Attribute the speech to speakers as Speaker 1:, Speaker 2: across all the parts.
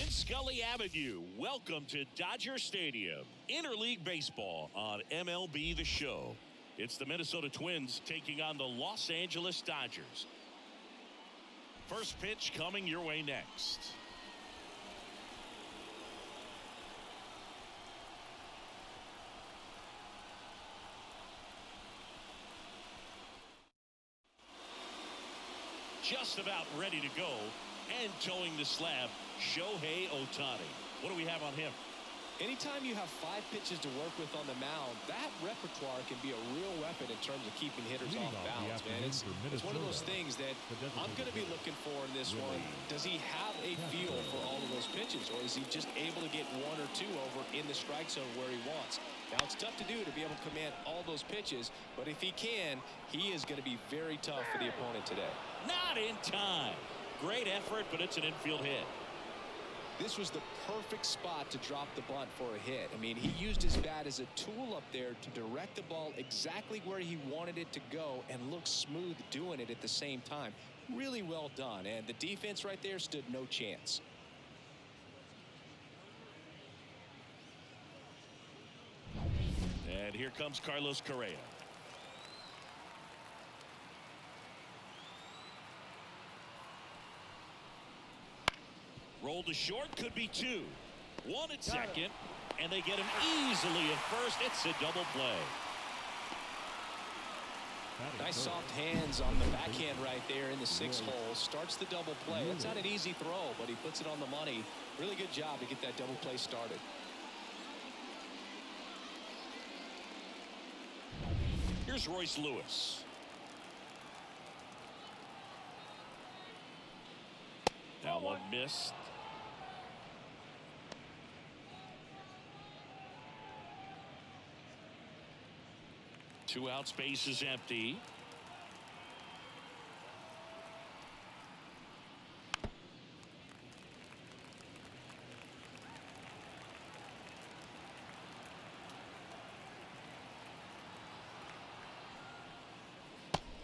Speaker 1: Scully Avenue. Welcome to Dodger Stadium. Interleague baseball on MLB The Show. It's the Minnesota Twins taking on the Los Angeles Dodgers. First pitch coming your way next. Just about ready to go and towing the slab, Shohei Ohtani. What do we have on him?
Speaker 2: Anytime you have 5 pitches to work with on the mound, that repertoire can be a real weapon in terms of keeping hitters off balance, man. It's one of those things that I'm going to be looking for in this one. Does he have a feel for all of those pitches, or is he just able to get 1 or 2 over in the strike zone where he wants? Now, it's tough to do to be able to command all those pitches, but if he can, he is going to be very tough for the opponent today.
Speaker 1: Not in time. Great effort, but it's an infield hit.
Speaker 2: This was the perfect spot to drop the bunt for a hit. I mean, he used his bat as a tool up there to direct the ball exactly where he wanted it to go and look smooth doing it at the same time. Really well done, and the defense right there stood no chance.
Speaker 1: And here comes Carlos Correa. Roll to short, could be 2. 1 at second, and they get him easily at first. It's a double play.
Speaker 2: Nice soft hands on the backhand right there in the 6th hole. Starts the double play. That's not an easy throw, but he puts it on the money. Really good job to get that double play started.
Speaker 1: Here's Royce Lewis. That one missed. Two out, space is empty.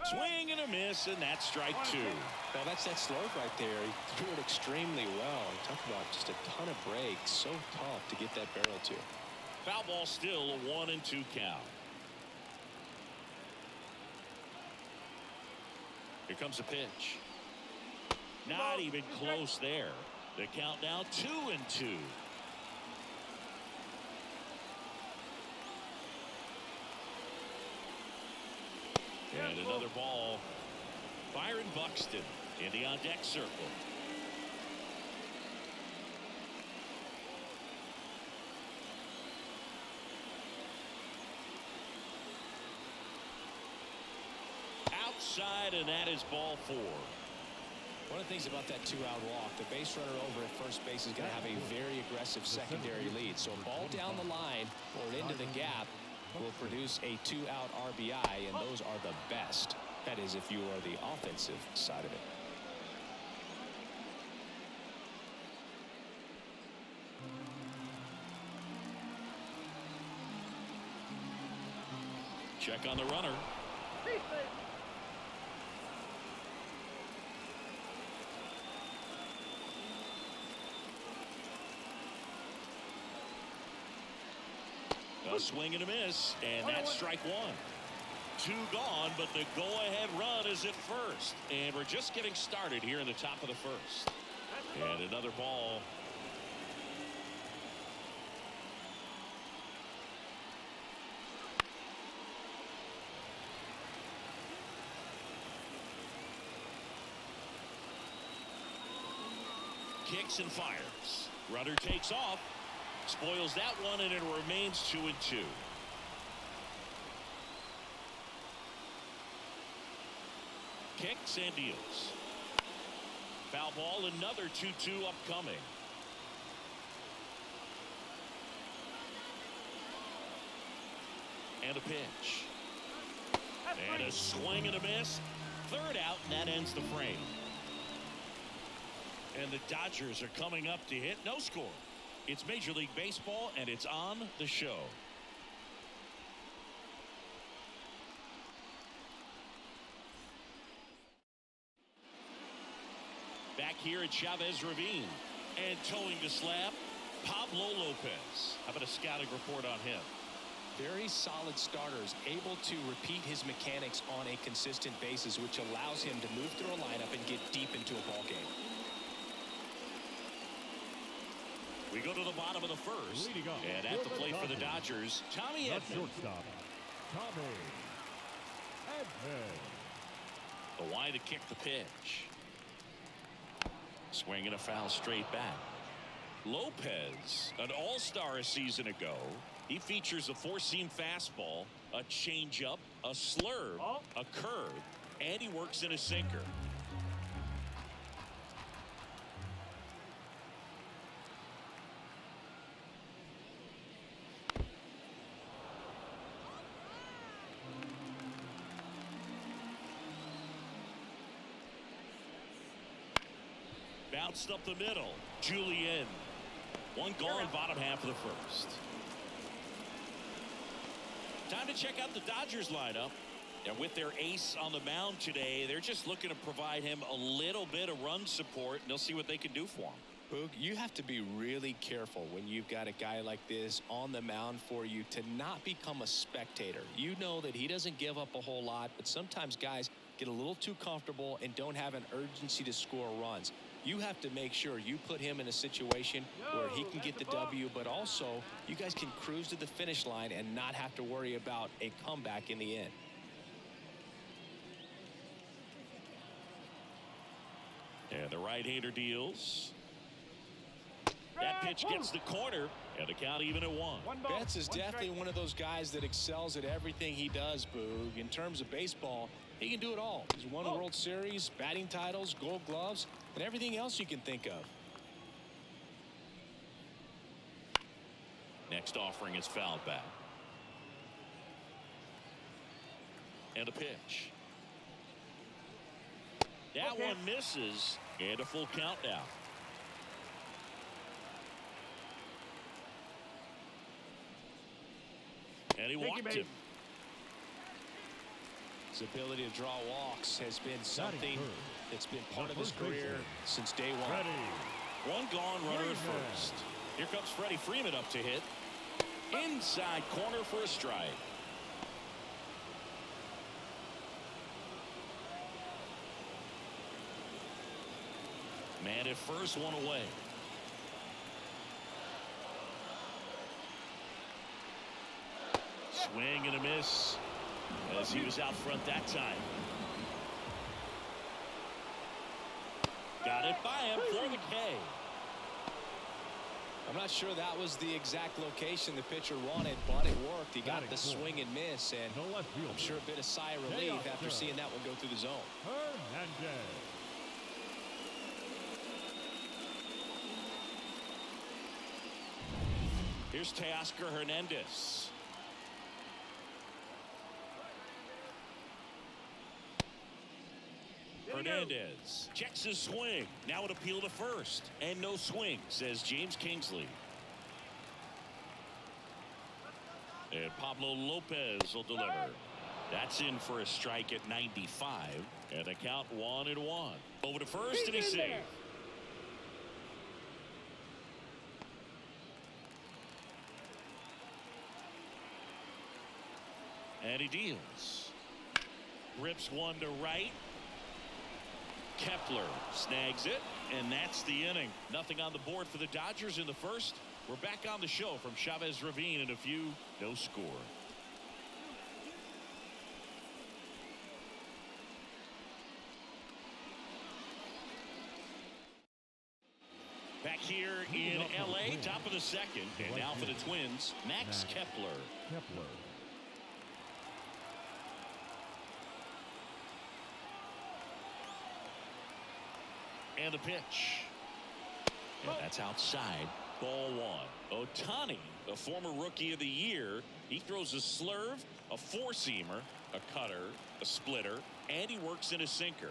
Speaker 1: Swing and a miss, and that's strike 2.
Speaker 2: Well, that's that slope right there. He threw it extremely well. Talk about just a ton of breaks. So tough to get that barrel to.
Speaker 1: Foul ball, still a 1-2 count. Here comes a pitch. Not even close there. The count now 2-2. And another ball. Byron Buxton in the on-deck circle. Outside, and that is ball 4.
Speaker 2: One of the things about that 2-out walk, the base runner over at first base is going to have a very aggressive secondary lead. So a ball down the line or into the gap will produce a 2-out RBI, and those are the best. That is, if you are the offensive side of it.
Speaker 1: Check on the runner. A swing and a miss, and that's strike 1. 2 gone, but the go-ahead run is at first. And we're just getting started here in the top of the first. And another ball. Kicks and fires. Runner takes off. Spoils that one, and it remains 2-2. Kicks and deals. Foul ball, another 2-2 upcoming. And a pitch. And a swing and a miss. 3rd out, and that ends the frame. And the Dodgers are coming up to hit no score. It's Major League Baseball, and it's on the show. Back here at Chavez Ravine, And towing the slab, Pablo Lopez. How about a scouting report on him?
Speaker 2: Very solid starters, able to repeat his mechanics on a consistent basis, which allows him to move through a lineup and get deep into a ball game.
Speaker 1: We go to the bottom of the first. And at the plate for the Dodgers, Tommy Edman.
Speaker 3: Shortstop, Tommy Edman.
Speaker 1: The wide to kick the pitch. Swing and a foul straight back. Lopez, an all-star a season ago. He features a four-seam fastball, a changeup, a slurve, a curve, and he works in a sinker. Bounced up the middle. Julian. One gone, bottom half of the first. Time to check out the Dodgers lineup. And with their ace on the mound today, they're just looking to provide him a little bit of run support, and they'll see what they can do for him.
Speaker 2: Boog, you have to be really careful when you've got a guy like this on the mound for you to not become a spectator. You know that he doesn't give up a whole lot, but sometimes guys get a little too comfortable and don't have an urgency to score runs. You have to make sure you put him in a situation where he can get the W, but also you guys can cruise to the finish line and not have to worry about a comeback in the end.
Speaker 1: And the right-hander deals. That pitch gets the corner, and the count even at one.
Speaker 2: Betts is definitely one of those guys that excels at everything he does, Boog. In terms of baseball, he can do it all. He's won a World Series, batting titles, Gold Gloves, and everything else you can think of.
Speaker 1: Next offering is fouled back. And a pitch. That one misses, and a full count now. And he walked him.
Speaker 2: His ability to draw walks has been something that's been part of his career since day one.
Speaker 1: One gone, runner at first. Here comes Freddie Freeman up to hit. Inside corner for a strike. Man at first, one away. Swing and a miss as he was out front that time. Got it by him for the K.
Speaker 2: I'm not sure that was the exact location the pitcher wanted, but it worked. He got the swing and miss, and I'm sure a bit of sigh of relief after seeing that one go through the zone.
Speaker 1: Here's Teoscar Hernandez. Hernandez checks his swing. Now an appeal to first. And no swing, says James Kingsley. And Pablo Lopez will deliver. That's in for a strike at 95. And the count 1-1. Over to first, and he's safe. And he deals. Rips one to right. Kepler snags it, and that's the inning. Nothing on the board for the Dodgers in the first. We're back on the show from Chavez Ravine in a few. No score. Back here in L.A., top of the second. And now for the Twins, Max Kepler. And the pitch. And that's outside. Ball one. Ohtani, a former rookie of the year. He throws a slurve, a four-seamer, a cutter, a splitter, and he works in a sinker.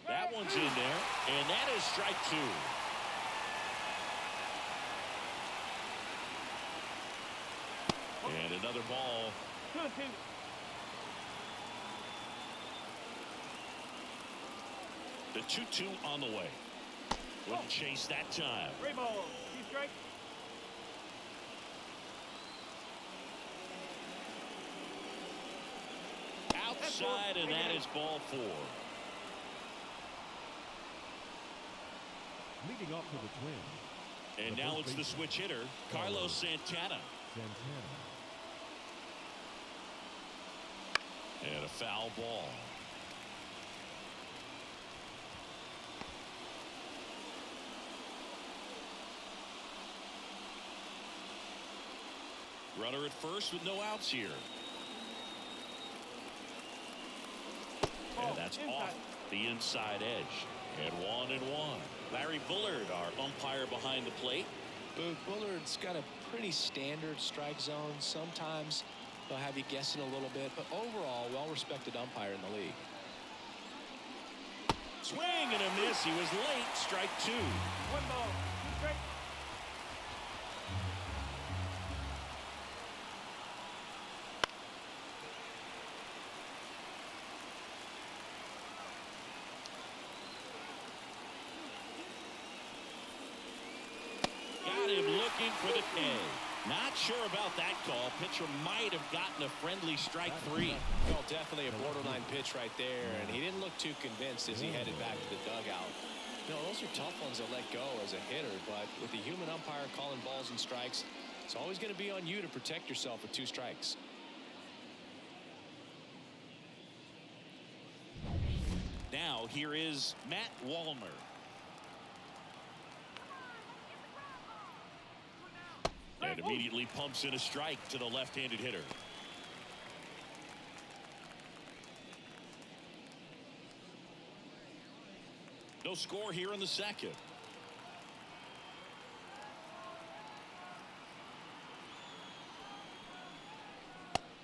Speaker 1: That one's in there, and that is strike two. And another ball.
Speaker 3: 2-2.
Speaker 1: The 2-2 on the way. Wouldn't chase that time.
Speaker 3: 3 balls. 2 strikes.
Speaker 1: Outside, and that is ball 4.
Speaker 4: Leading off for the Twins.
Speaker 1: And now it's the switch hitter, Carlos Santana. And a foul ball. Runner at first with no outs here. And that's off the inside edge. And 1-1. Larry Bullard, our umpire behind the plate.
Speaker 2: Bullard's got a pretty standard strike zone. Sometimes they'll have you guessing a little bit, but overall, well-respected umpire in the league.
Speaker 1: Swing and a miss. He was late. Strike 2.
Speaker 3: 1 ball. 2 strikes.
Speaker 1: Looking for the K. Not sure about that call. Pitcher might have gotten a friendly strike 3.
Speaker 2: Well, definitely a borderline pitch right there, and he didn't look too convinced as he headed back to the dugout. You know, those are tough ones to let go as a hitter, but with the human umpire calling balls and strikes, it's always going to be on you to protect yourself with 2 strikes.
Speaker 1: Now here is Matt Wallner. And immediately pumps in a strike to the left-handed hitter. No score here in the second.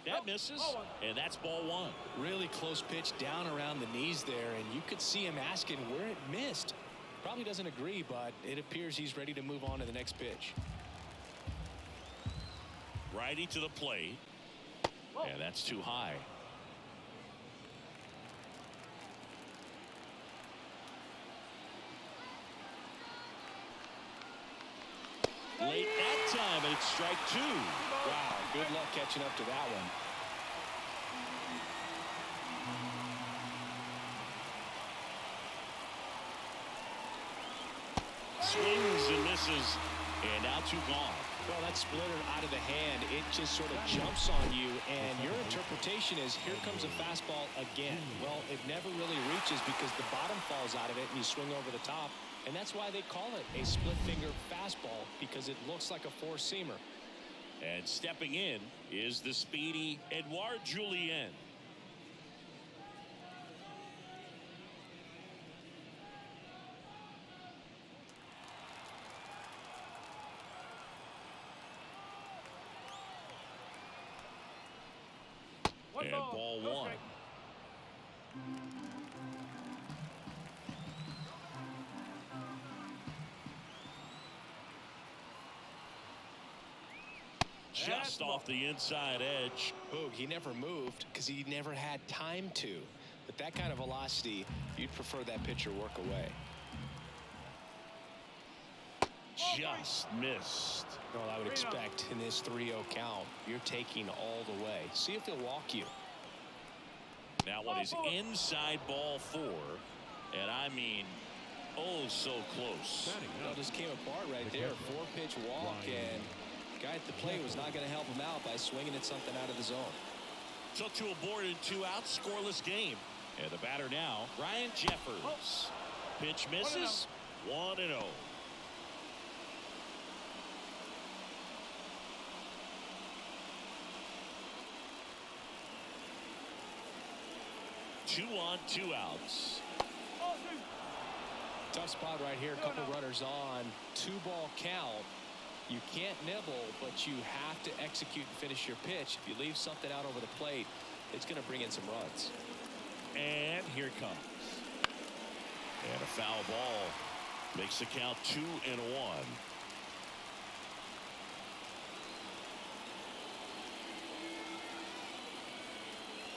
Speaker 1: That misses, and that's ball 1.
Speaker 2: Really close pitch down around the knees there, and you could see him asking where it missed. Probably doesn't agree, but it appears he's ready to move on to the next pitch.
Speaker 1: Righty to the plate. And that's too high. Late that time, and it's strike 2.
Speaker 2: Wow, good luck catching up to that one.
Speaker 1: Swings and misses, and now 2 gone.
Speaker 2: Well, that splitter out of the hand, it just sort of jumps on you, and your interpretation is, here comes a fastball again. Well, it never really reaches because the bottom falls out of it, and you swing over the top, and that's why they call it a split-finger fastball, because it looks like a four-seamer.
Speaker 1: And stepping in is the speedy Edouard Julien. And ball 1. Just off the inside edge.
Speaker 2: Boog, he never moved because he never had time to. But that kind of velocity, you'd prefer that pitcher work away.
Speaker 1: Just missed.
Speaker 2: Well, I would expect in this 3-0 count, you're taking all the way. See if he'll walk you.
Speaker 1: That one is inside ball 4. And I mean, oh, so close.
Speaker 2: Well, just came apart right there. 4-pitch walk, and the guy at the plate was not going to help him out by swinging at something out of the zone.
Speaker 1: Took to a board and 2 outs, scoreless game. And the batter now, Ryan Jeffers. Pitch misses, 1-0. Two on, 2 outs.
Speaker 2: Tough spot right here. A couple runners on. 2-ball count. You can't nibble, but you have to execute and finish your pitch. If you leave something out over the plate, it's going to bring in some runs.
Speaker 1: And here it comes. And a foul ball makes the count 2-1.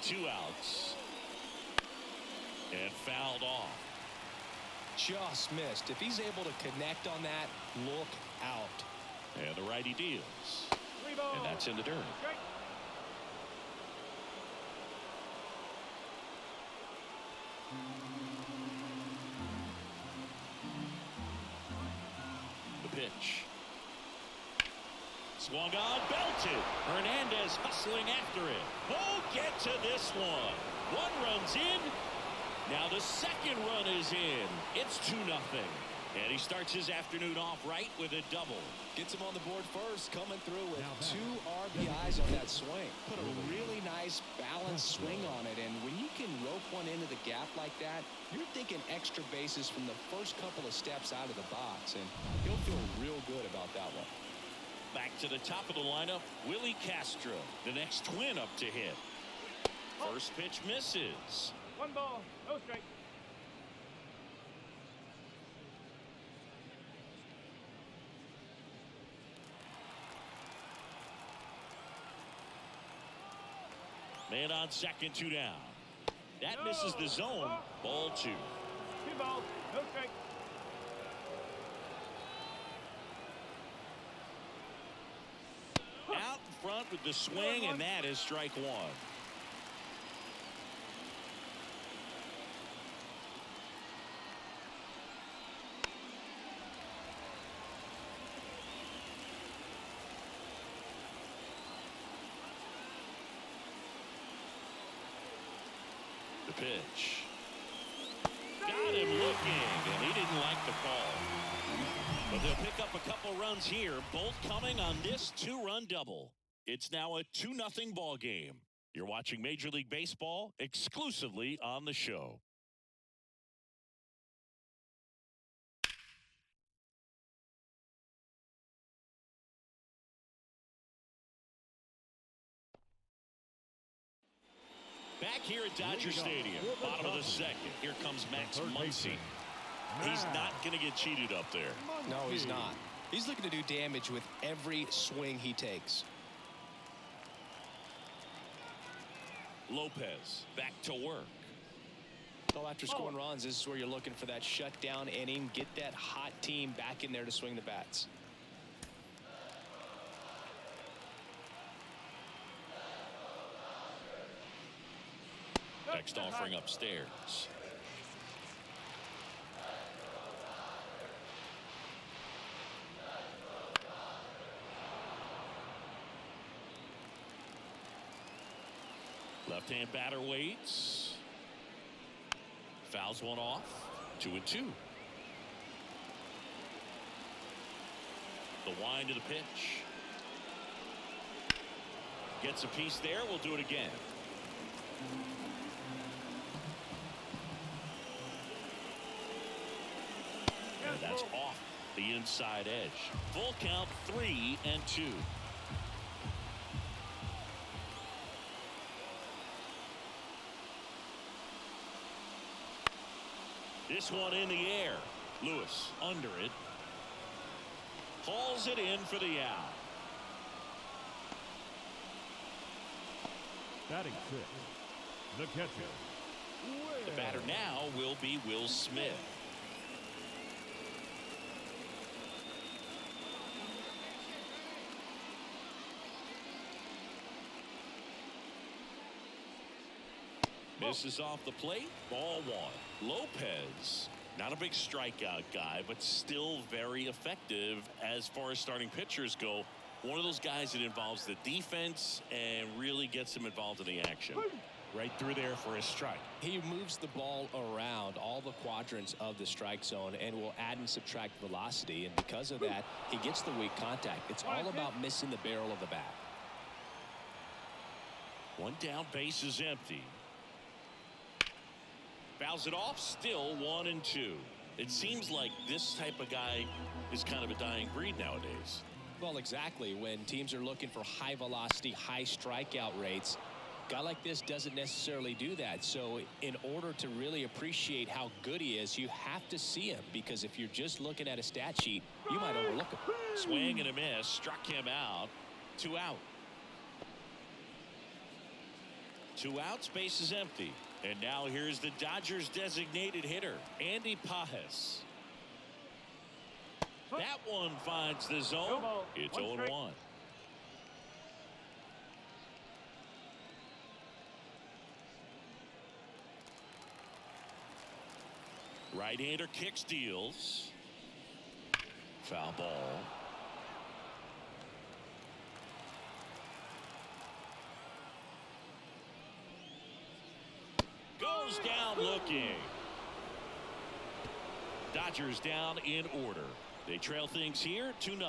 Speaker 1: 2 outs. And fouled off.
Speaker 2: Just missed. If he's able to connect on that, look out.
Speaker 1: And the righty deals.
Speaker 3: And
Speaker 1: that's in the dirt. The pitch. Swung on, belted. Hernandez hustling after it. Oh, get to this one. 1 run's in. Now the second run is in. It's 2-0. And he starts his afternoon off right with a double.
Speaker 2: Gets him on the board first, coming through with 2 RBIs on that swing. Put a really nice balanced swing on it, and when you can rope one into the gap like that, you're thinking extra bases from the first couple of steps out of the box, and he'll feel real good about that one.
Speaker 1: Back to the top of the lineup, Willie Castro, the next twin up to hit. First pitch misses.
Speaker 3: 1 ball, no strike.
Speaker 1: Man on second, 2 down. That misses the zone. Ball 2.
Speaker 3: 2 balls, no strike.
Speaker 1: Out in front with the swing, and that is strike 1. The pitch. Got him looking, and he didn't like the call. But they'll pick up a couple runs here, both coming on this 2-run double. It's now a 2-0 ball game. You're watching Major League Baseball exclusively on the show. Back here at Dodger Stadium, bottom of the second. Here comes Max Muncy. He's not going to get cheated up there.
Speaker 2: No, he's not. He's looking to do damage with every swing he takes.
Speaker 1: Lopez back to work.
Speaker 2: So after scoring runs, this is where you're looking for that shutdown inning. Get that hot team back in there to swing the bats.
Speaker 1: Next offering upstairs. Left-hand batter waits. Fouls one off. 2-2. The wind to the pitch. Gets a piece there. We'll do it again. And that's off the inside edge. Full count, 3-2. This one in the air. Lewis under it. Hauls it in for the out.
Speaker 4: Batting 6, the catcher.
Speaker 1: The batter now will be Will Smith. Misses off the plate. Ball 1. Lopez, not a big strikeout guy, but still very effective as far as starting pitchers go. One of those guys that involves the defense and really gets them involved in the action. Right through there for a strike.
Speaker 2: He moves the ball around all the quadrants of the strike zone and will add and subtract velocity. And because of that, he gets the weak contact. It's all about missing the barrel of the bat.
Speaker 1: One down, base is empty. Fouls it off, still 1-2. It seems like this type of guy is kind of a dying breed nowadays.
Speaker 2: Well, exactly. When teams are looking for high velocity, high strikeout rates, a guy like this doesn't necessarily do that. So in order to really appreciate how good he is, you have to see him, because if you're just looking at a stat sheet, you might overlook him.
Speaker 1: Swing and a miss, struck him out. 2 out. 2 outs, base is empty. And now here's the Dodgers designated hitter, Andy Pajes. That one finds the zone. It's 0-1. Right-hander kicks, deals. Foul ball. Goes down looking. Dodgers down in order. They trail things here 2-0.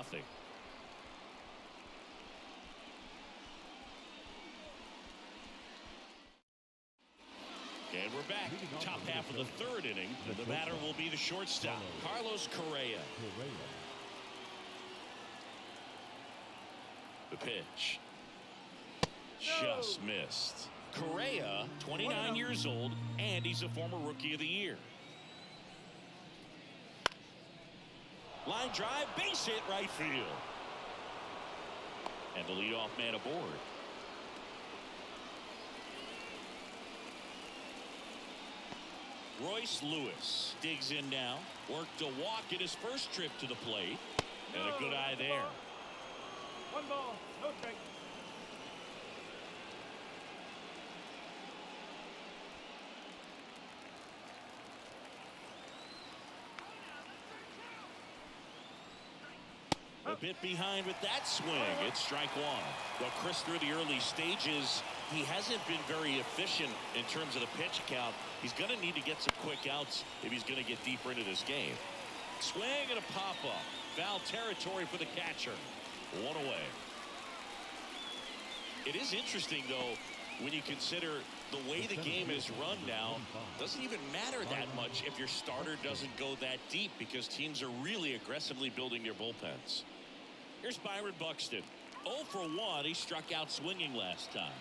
Speaker 1: And we're back. Top half of the 3rd inning. The batter will be the shortstop, Carlos Correa. The pitch. Just missed. Correa, 29 years old, and he's a former Rookie of the Year. Line drive, base hit, right field. And the leadoff man aboard. Royce Lewis digs in now. Worked a walk in his first trip to the plate. And a good eye there.
Speaker 3: 1 ball, no strike.
Speaker 1: A bit behind with that swing. It's strike 1. Well, Chris, through the early stages, he hasn't been very efficient in terms of the pitch count. He's going to need to get some quick outs if he's going to get deeper into this game. Swing and a pop-up. Foul territory for the catcher. 1 away. It is interesting, though, when you consider the way the game is run now. Doesn't even matter that much if your starter doesn't go that deep, because teams are really aggressively building their bullpens. Here's Byron Buxton. 0 for 1. He struck out swinging last time.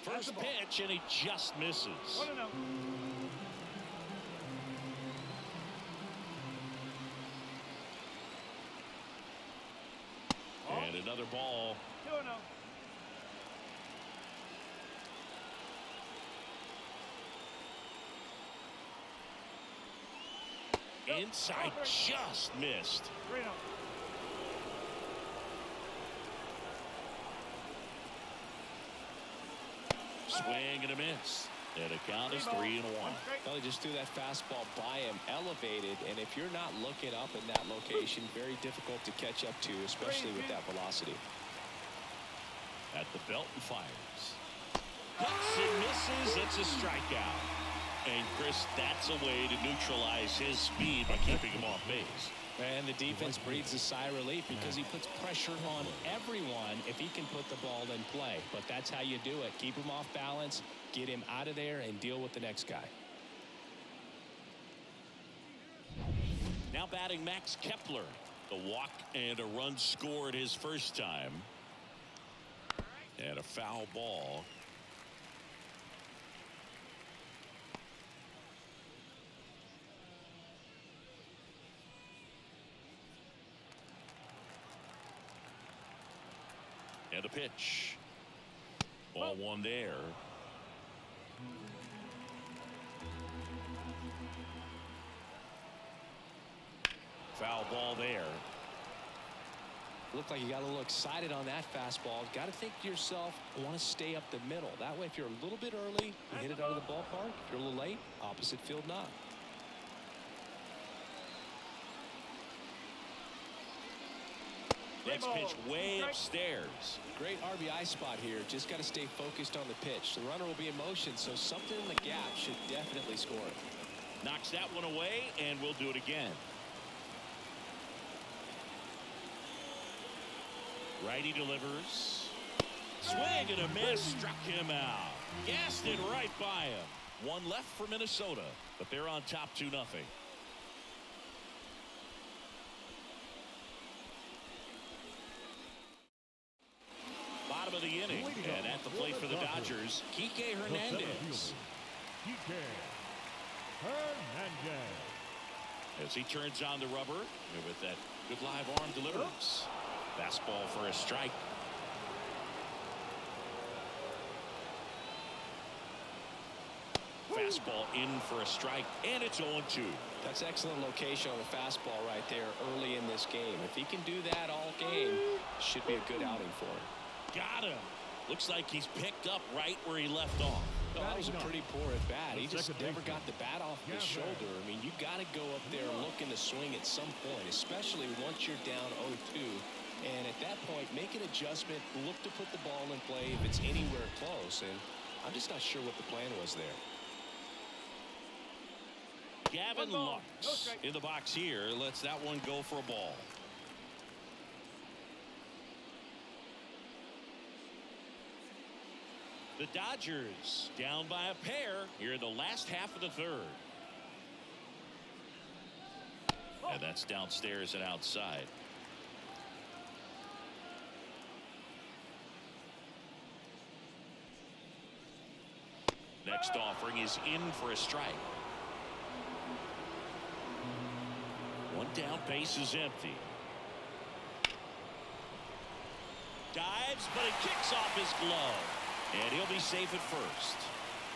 Speaker 1: First pitch, and he just misses.
Speaker 3: 1-0.
Speaker 1: And another ball.
Speaker 3: 2-0.
Speaker 1: Inside, just missed.
Speaker 3: 3-0.
Speaker 1: Swing and a miss. And the count is 3-1.
Speaker 2: Well, he just threw that fastball by him, elevated, and if you're not looking up in that location, very difficult to catch up to, especially with that velocity.
Speaker 1: At the belt and fires. Hits and misses. It's a strikeout. And Chris, that's a way to neutralize his speed by keeping him off base.
Speaker 2: And the defense breathes a sigh of relief because he puts pressure on everyone if he can put the ball in play. But that's how you do it. Keep him off balance, get him out of there, and deal with the next guy.
Speaker 1: Now batting Max Kepler. The walk and a run scored his first time. And a foul ball. And a pitch. Ball 1 there. Foul ball there.
Speaker 2: Looked like you got a little excited on that fastball. Got to think to yourself, I want to stay up the middle. That way, if you're a little bit early, you hit it out of the ballpark. If you're a little late, opposite field knock.
Speaker 1: Next pitch way upstairs.
Speaker 2: Great RBI spot here. Just got to stay focused on the pitch. The runner will be in motion, so something in the gap should definitely score it.
Speaker 1: Knocks that one away, and we'll do it again. Righty delivers. Swing and a miss. Struck him out. Gassed it right by him. One left for Minnesota, but they're on top 2-0. Bottom of the inning, and at the plate for the Dodgers, Kike Hernandez. As he turns on the rubber, and with that good live arm delivers. Fastball for a strike. fastball in for a strike, and it's 0-2.
Speaker 2: That's excellent location on the fastball right there early in this game. If he can do that all game, should be a good outing for him.
Speaker 1: Got him. Looks like he's picked up right where he left off.
Speaker 2: Oh, that was a pretty poor at bat. He just never got the bat off his shoulder. I mean, you got to go up there looking to swing at some point, especially once you're down 0-2. And at that point, make an adjustment, look to put the ball in play if it's anywhere close. And I'm just not sure what the plan was there.
Speaker 1: Gavin Lux in the box here lets that one go for a ball. The Dodgers down by a pair here in the last half of the third. And that's downstairs and outside. Next offering is in for a strike. One down, base is empty. Dives, but it kicks off his glove. And he'll be safe at first.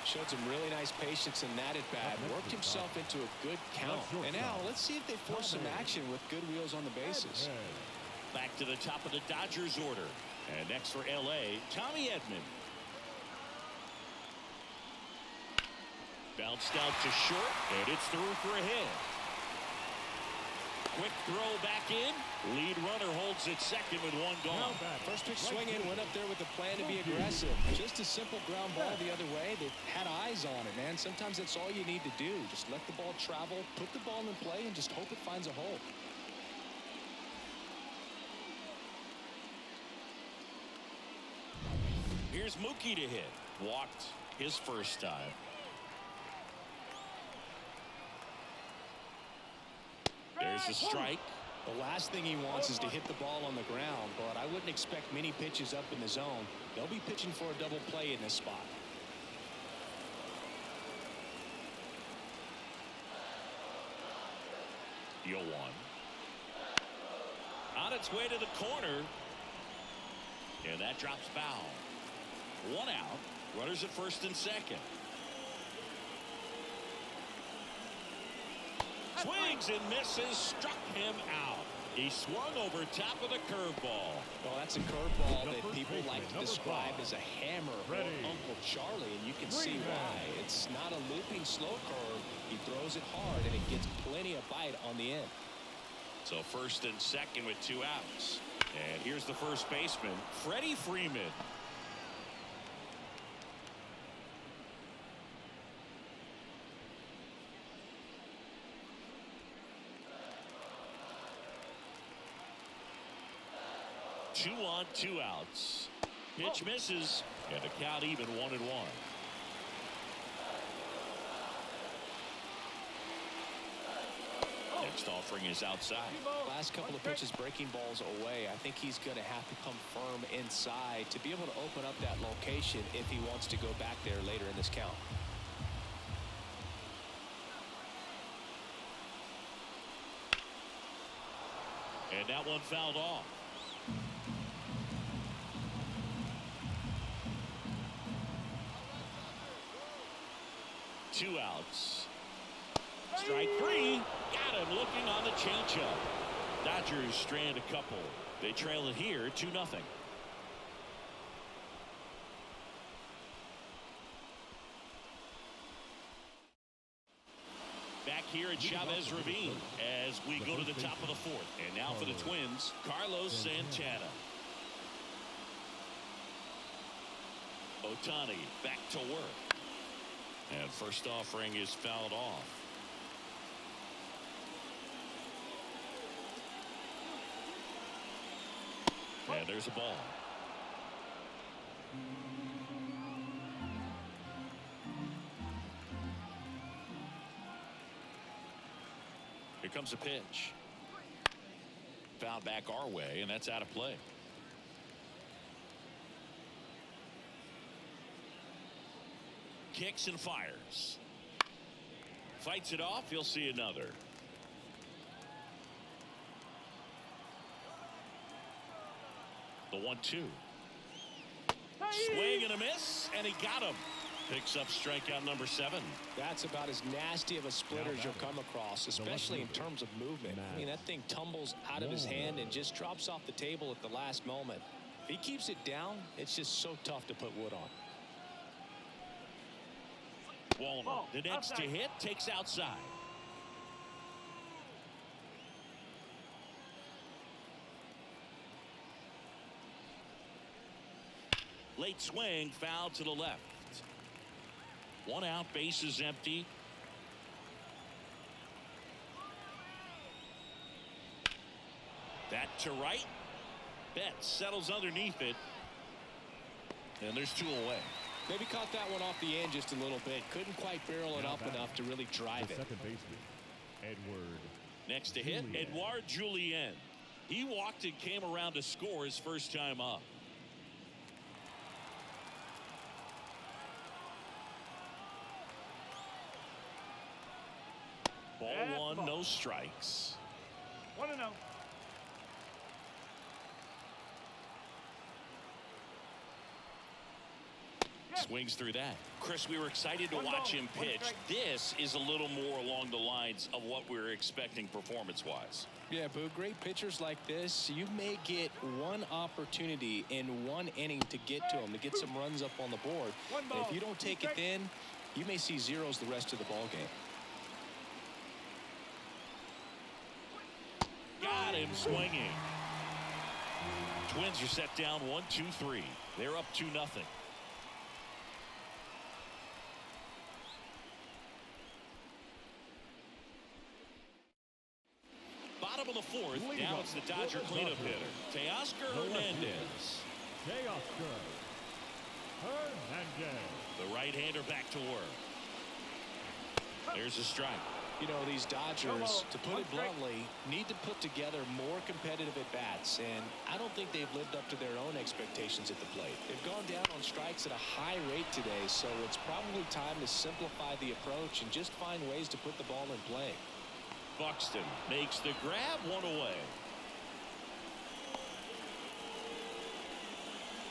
Speaker 2: Showed some really nice patience in that at bat. Worked himself into a good count. And now let's see if they force some action with good wheels on the bases.
Speaker 1: Back to the top of the Dodgers order. And next for LA, Tommy Edman. Bounced out to short, and it's through for a hit. Quick throw back in. Lead runner holds it second with one gone.
Speaker 2: First pitch swinging, went up there with a plan to be aggressive. Just a simple ground ball the other way. They had eyes on it, man. Sometimes that's all you need to do. Just let the ball travel, put the ball in play, and just hope it finds a hole.
Speaker 1: Here's Mookie to hit. Walked his first time. There's a strike.
Speaker 2: The last thing he wants is to hit the ball on the ground, but I wouldn't expect many pitches up in the zone. They'll be pitching for a double play in this spot.
Speaker 1: Deal one. On its way to the corner. And that drops foul. One out. Runners at first and second. Swings and misses, struck him out. He swung over top of the curveball.
Speaker 2: Well, that's a curveball that people like to describe as a hammer or Uncle Charlie, and you can see why. It's not a looping slow curve. He throws it hard, and it gets plenty of bite on the end.
Speaker 1: So first and second with two outs. And here's the first baseman, Freddie Freeman. Two on, two outs. Pitch misses, and the count even 1-1. Next offering is outside.
Speaker 2: Last couple of pitches breaking balls away. I think he's going to have to come firm inside to be able to open up that location if he wants to go back there later in this count.
Speaker 1: And that one fouled off. Two outs. Strike three. Got him looking on the changeup. Dodgers strand a couple. They trail it here 2-0. Back here at Chavez Ravine as we go to the top of the fourth. And now for the Twins, Carlos Santana. Ohtani back to work. And first offering is fouled off. And there's a ball. Here comes a pitch. Fouled back our way, and that's out of play. Kicks and fires. Fights it off. He'll see another. The 1-2. Swing and a miss, and he got him. Picks up strikeout number 7.
Speaker 2: That's about as nasty of a splitter as you'll come across, especially in terms of movement. I mean, that thing tumbles out of his hand and just drops off the table at the last moment. If he keeps it down, it's just so tough to put wood on.
Speaker 1: Walner, the next to hit, takes outside. Late swing, foul to the left. 1 out, bases empty. That to right. Betts settles underneath it. And there's 2 away.
Speaker 2: Maybe caught that one off the end just a little bit. Couldn't quite barrel it up enough to really drive it.
Speaker 4: Second baseman, Edward.
Speaker 1: Next to hit, Edouard Julien. He walked and came around to score his first time up. Ball 1, no strikes.
Speaker 3: 1-0.
Speaker 1: Swings through that. Chris, we were excited to watch him pitch. This is a little more along the lines of what we were expecting performance-wise.
Speaker 2: Yeah, Boo, great pitchers like this, you may get one opportunity in one inning to get to them, to get some runs up on the board. And if you don't take it then, you may see zeros the rest of the ball game.
Speaker 1: Got him swinging. Twins are set down 1-2-3. They're up 2-0. Bottom of the 4th. Now it's the Dodger cleanup hitter, Teoscar Hernandez.
Speaker 4: Teoscar Hernandez.
Speaker 1: The right-hander back to work. There's a strike.
Speaker 2: You know, these Dodgers, to put it bluntly, need to put together more competitive at-bats, and I don't think they've lived up to their own expectations at the plate. They've gone down on strikes at a high rate today, so it's probably time to simplify the approach and just find ways to put the ball in play.
Speaker 1: Buxton makes the grab, 1 away.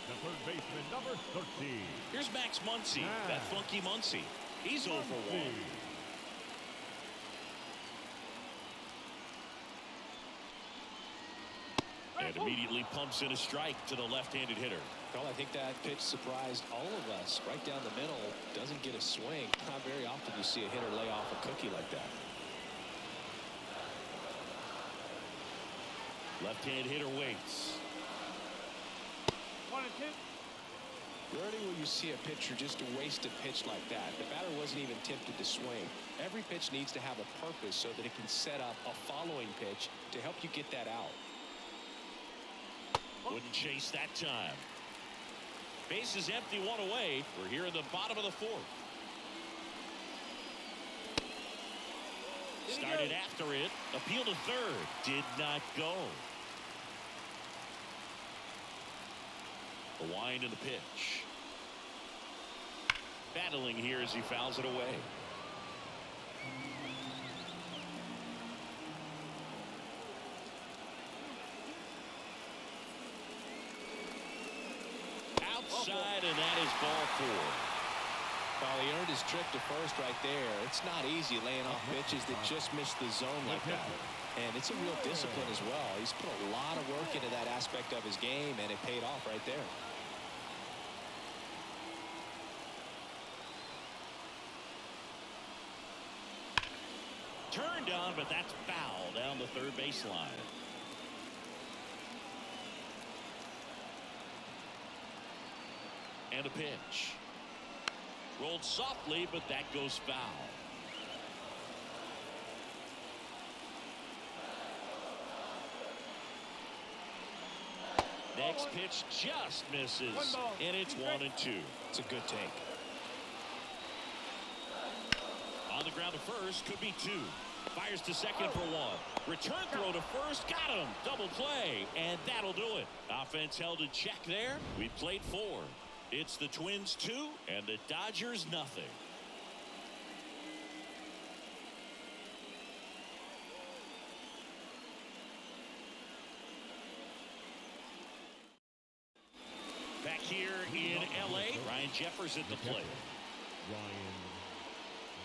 Speaker 4: The third baseman, number 13.
Speaker 1: Here's Max Muncy, that funky Muncy. He's 0 for 1. And immediately pumps in a strike to the left-handed hitter.
Speaker 2: Well, I think that pitch surprised all of us. Right down the middle, doesn't get a swing. Not very often you see a hitter lay off a cookie like that.
Speaker 1: Left-hand hitter waits.
Speaker 3: 1-2.
Speaker 2: Rarely will you see a pitcher just waste a pitch like that. The batter wasn't even tempted to swing. Every pitch needs to have a purpose so that it can set up a following pitch to help you get that out.
Speaker 1: Wouldn't chase that time. Base is empty, 1 away. We're here in the bottom of the 4th. Started after it. Appeal to third. Did not go. The wind and the pitch. Battling here as he fouls it away. Outside, and that is ball 4.
Speaker 2: Well, he earned his trip to first right there. It's not easy laying off pitches that just miss the zone like that. And it's a real discipline as well. He's put a lot of work into that aspect of his game, and it paid off right there.
Speaker 1: Turned on, but that's foul down the third baseline. And a pitch. Rolled softly, but that goes foul. Next pitch just misses, and it's 1-2.
Speaker 2: It's a good take.
Speaker 1: On the ground to first, could be 2. Fires to second for 1. Return throw to first, got him. Double play, and that'll do it. Offense held in check there. We played 4. It's the Twins 2 and the Dodgers nothing. Back here in LA, Ryan Jeffers at the plate.
Speaker 4: Ryan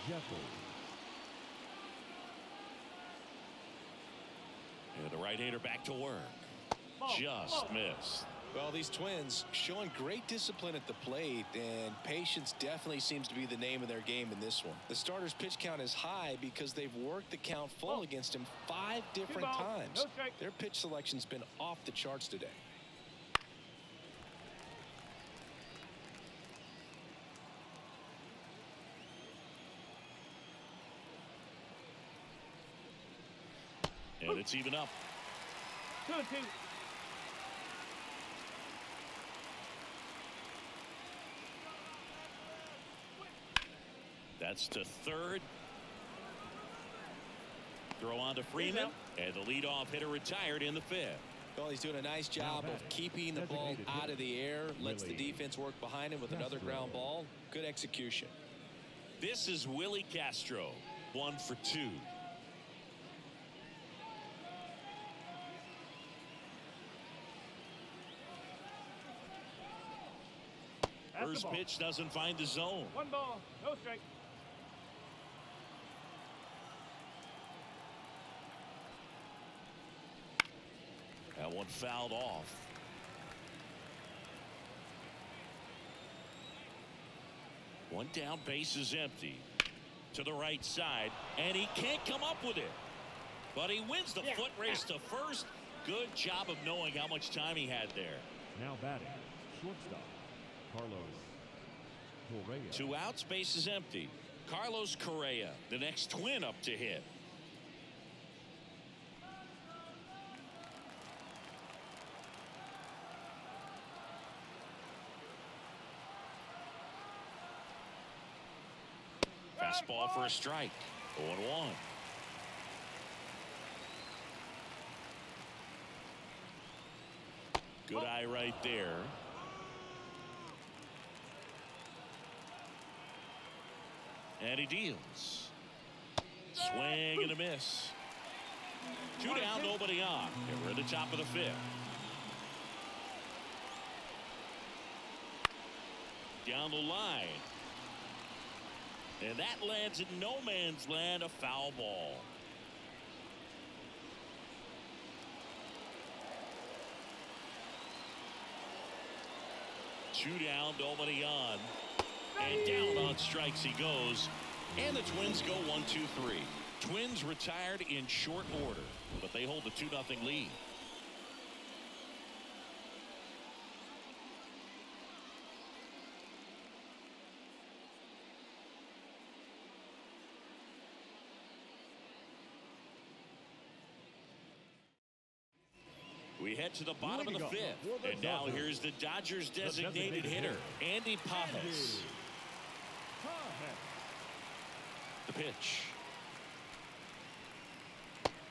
Speaker 4: Jeffers.
Speaker 1: And the right-hander back to work. Just missed.
Speaker 2: Well, these Twins showing great discipline at the plate, and patience definitely seems to be the name of their game in this one. The starter's pitch count is high because they've worked the count full against him 5 different times. Their pitch selection's been off the charts today.
Speaker 1: And it's even up.
Speaker 3: 2-2.
Speaker 1: That's to third. Throw on to Freeman, and the leadoff hitter retired in the 5th.
Speaker 2: Well, he's doing a nice job of keeping the ball out of the air, lets the defense work behind him with another ground ball. Good execution.
Speaker 1: This is Willie Castro, 1 for 2. First pitch doesn't find the zone.
Speaker 3: 1 ball, no strike.
Speaker 1: That one fouled off. One down, base is empty. To the right side, and he can't come up with it. But he wins the foot race to first. Good job of knowing how much time he had there.
Speaker 4: Now batting, shortstop, Carlos Correa.
Speaker 1: 2 outs, base is empty. Carlos Correa, the next Twin up to hit. Fastball for a strike. 0-1. Good eye right there. And he deals. Swing and a miss. 2 down, nobody on. And we're at the top of the 5th. Down the line. And that lands in no man's land, a foul ball. Two down, nobody on. And down on strikes he goes. And the Twins go 1-2-3. Twins retired in short order, but they hold a 2-0 lead. We head to the bottom of the 5th. And now here's the Dodgers designated hitter, Andy Pajes. The pitch.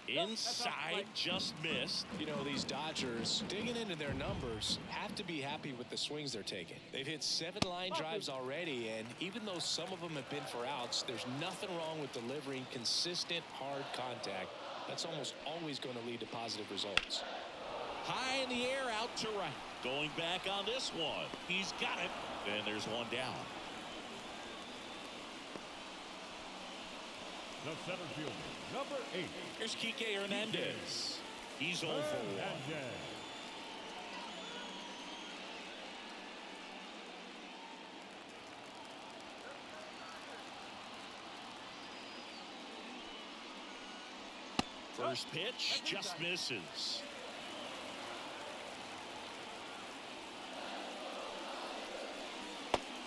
Speaker 1: Inside, just missed.
Speaker 2: You know, these Dodgers, digging into their numbers, have to be happy with the swings they're taking. They've hit 7 line drives already, and even though some of them have been for outs, there's nothing wrong with delivering consistent, hard contact. That's almost always going to lead to positive results.
Speaker 1: High in the air, out to right. Going back on this one. He's got it. And there's one down.
Speaker 4: The center fielder, number 8.
Speaker 1: Here's Kike Hernandez. He's 0 for 1. First pitch just misses.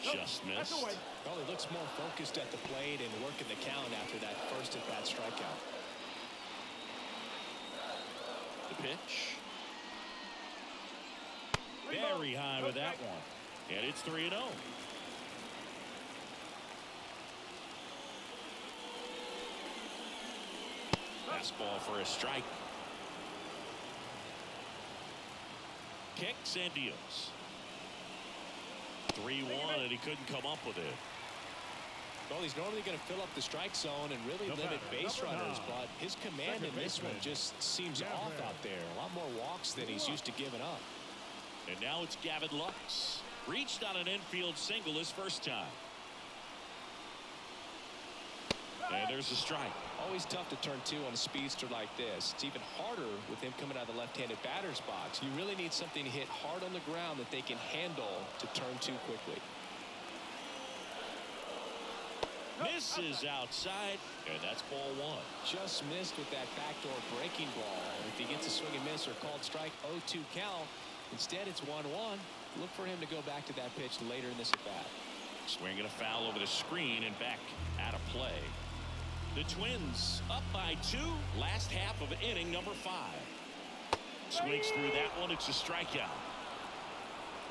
Speaker 1: Just missed.
Speaker 2: Well, he looks more focused at the plate and working the count after that first at-bat strikeout.
Speaker 1: The pitch. Very high with that one. And it's 3-0. Fastball for a strike. Kicks and deals. 3-1, and he couldn't come up with it.
Speaker 2: Well, he's normally going to fill up the strike zone and really limit base runners, but his command in this one just seems off out there. A lot more walks than he's used to giving up.
Speaker 1: And now it's Gavin Lux. Reached on an infield single his first time. And there's a strike.
Speaker 2: Always tough to turn two on a speedster like this. It's even harder with him coming out of the left-handed batter's box. You really need something to hit hard on the ground that they can handle to turn two quickly.
Speaker 1: Misses outside, and that's ball one.
Speaker 2: Just missed with that backdoor breaking ball. If he gets a swing and miss or called strike, 0-2 count. Instead, it's 1-1. Look for him to go back to that pitch later in this at-bat.
Speaker 1: Swinging a foul over the screen and back out of play. The Twins up by 2. Last half of inning number 5. Swings through that one. It's a strikeout.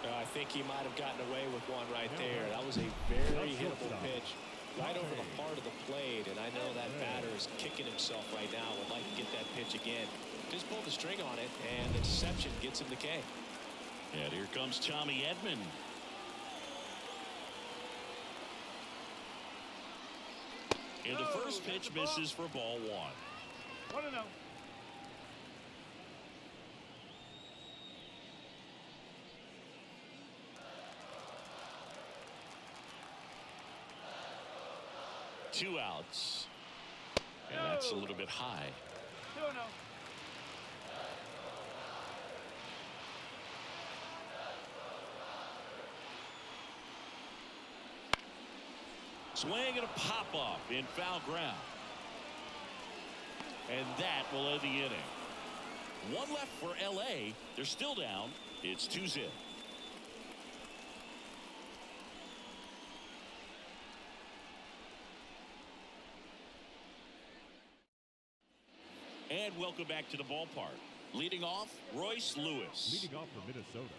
Speaker 2: I think he might have gotten away with one right there. That was a very hittable pitch. Right over the heart of the plate, and I know that batter is kicking himself right now. Would like to get that pitch again. Just pulled the string on it, and the deception gets him the K.
Speaker 1: And here comes Tommy Edman. And the first pitch misses for ball one.
Speaker 3: 1-0.
Speaker 1: Two outs. And that's a little bit high.
Speaker 3: 2-0.
Speaker 1: Swing and a pop-up in foul ground. And that will end the inning. One left for L.A. They're still down. It's 2-0. And welcome back to the ballpark. Leading off, Royce Lewis.
Speaker 4: Leading off for Minnesota,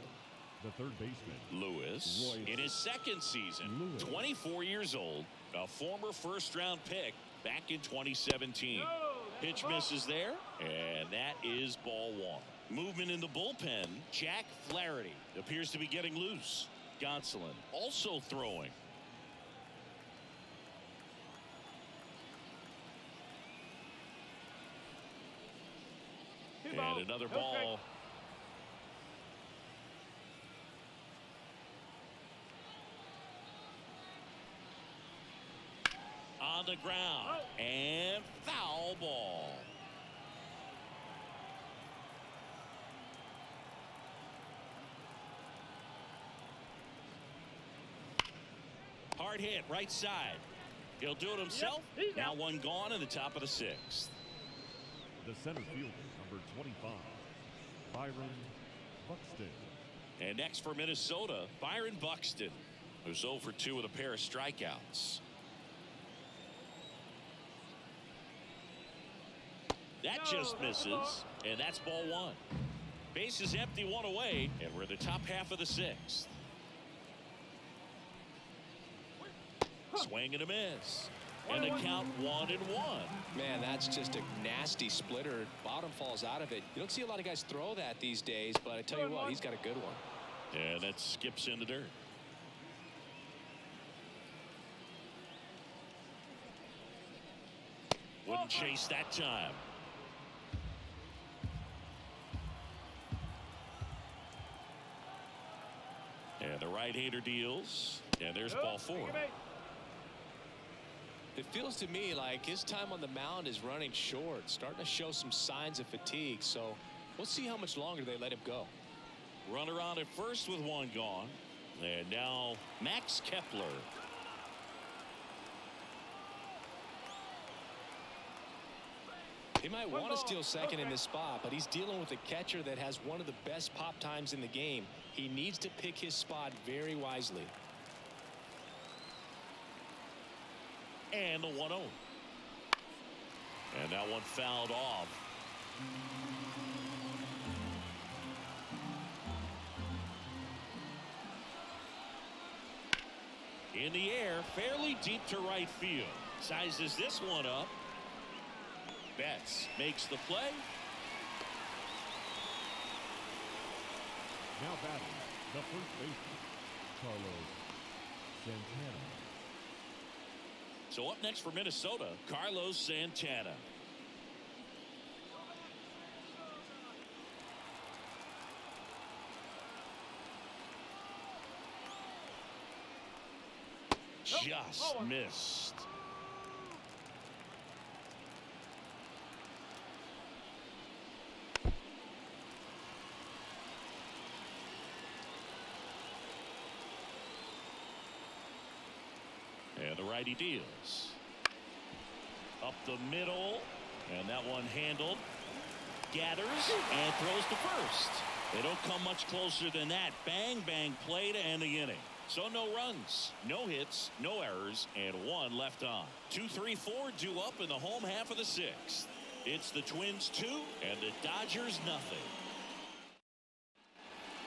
Speaker 4: the third baseman.
Speaker 1: Lewis, in his second season, 24 years old, a former first-round pick back in 2017. Pitch misses there, and that is ball one. Movement in the bullpen, Jack Flaherty appears to be getting loose. Gonsolin also throwing. And another ball. On the ground. And foul ball. Hard hit right side. He'll do it himself. Now one gone in the top of the 6th.
Speaker 4: The center fielder, number 25, Byron Buxton.
Speaker 1: And next for Minnesota, Byron Buxton, who's 0 for 2 with a pair of strikeouts. That just misses, and that's ball one. Base is empty, one away, and we're in the top half of the 6th. Swing and a miss. And the count 1-1.
Speaker 2: Man, that's just a nasty splitter. Bottom falls out of it. You don't see a lot of guys throw that these days, but I tell you what, he's got a good one.
Speaker 1: And that skips in the dirt. Wouldn't chase that time. And the right-hander deals. And there's ball 4.
Speaker 2: It feels to me like his time on the mound is running short, starting to show some signs of fatigue. So we'll see how much longer they let him go.
Speaker 1: Runner on at first with one gone. And now Max Kepler.
Speaker 2: He might want to steal second in this spot, but he's dealing with a catcher that has one of the best pop times in the game. He needs to pick his spot very wisely.
Speaker 1: And the 1-0. And that one fouled off. In the air, fairly deep to right field. Sizes this one up. Betts makes the play.
Speaker 4: Now batting, the first baseman, Carlos Santana.
Speaker 1: So up next for Minnesota, Carlos Santana. Just missed. Righty deals. Up the middle. And that one handled. Gathers and throws to first. They don't come much closer than that. Bang, bang play to end the inning. So no runs, no hits, no errors, and one left on. 2, 3, 4 due up in the home half of the sixth. It's the Twins 2 and the Dodgers nothing.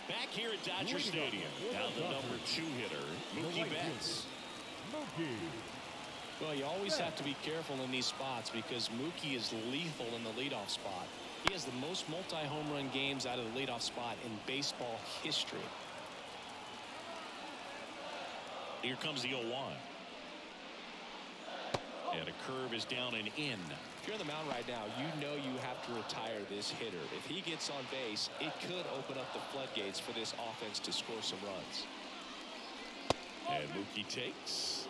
Speaker 1: Back here at Dodger Stadium. Now the number 2 hitter, Mookie Betts.
Speaker 2: Well, you always have to be careful in these spots because Mookie is lethal in the leadoff spot. He has the most multi-home run games out of the leadoff spot in baseball history.
Speaker 1: Here comes the 0-1. And a curve is down and in.
Speaker 2: If you're on the mound right now, you know you have to retire this hitter. If he gets on base, it could open up the floodgates for this offense to score some runs.
Speaker 1: And Mookie takes.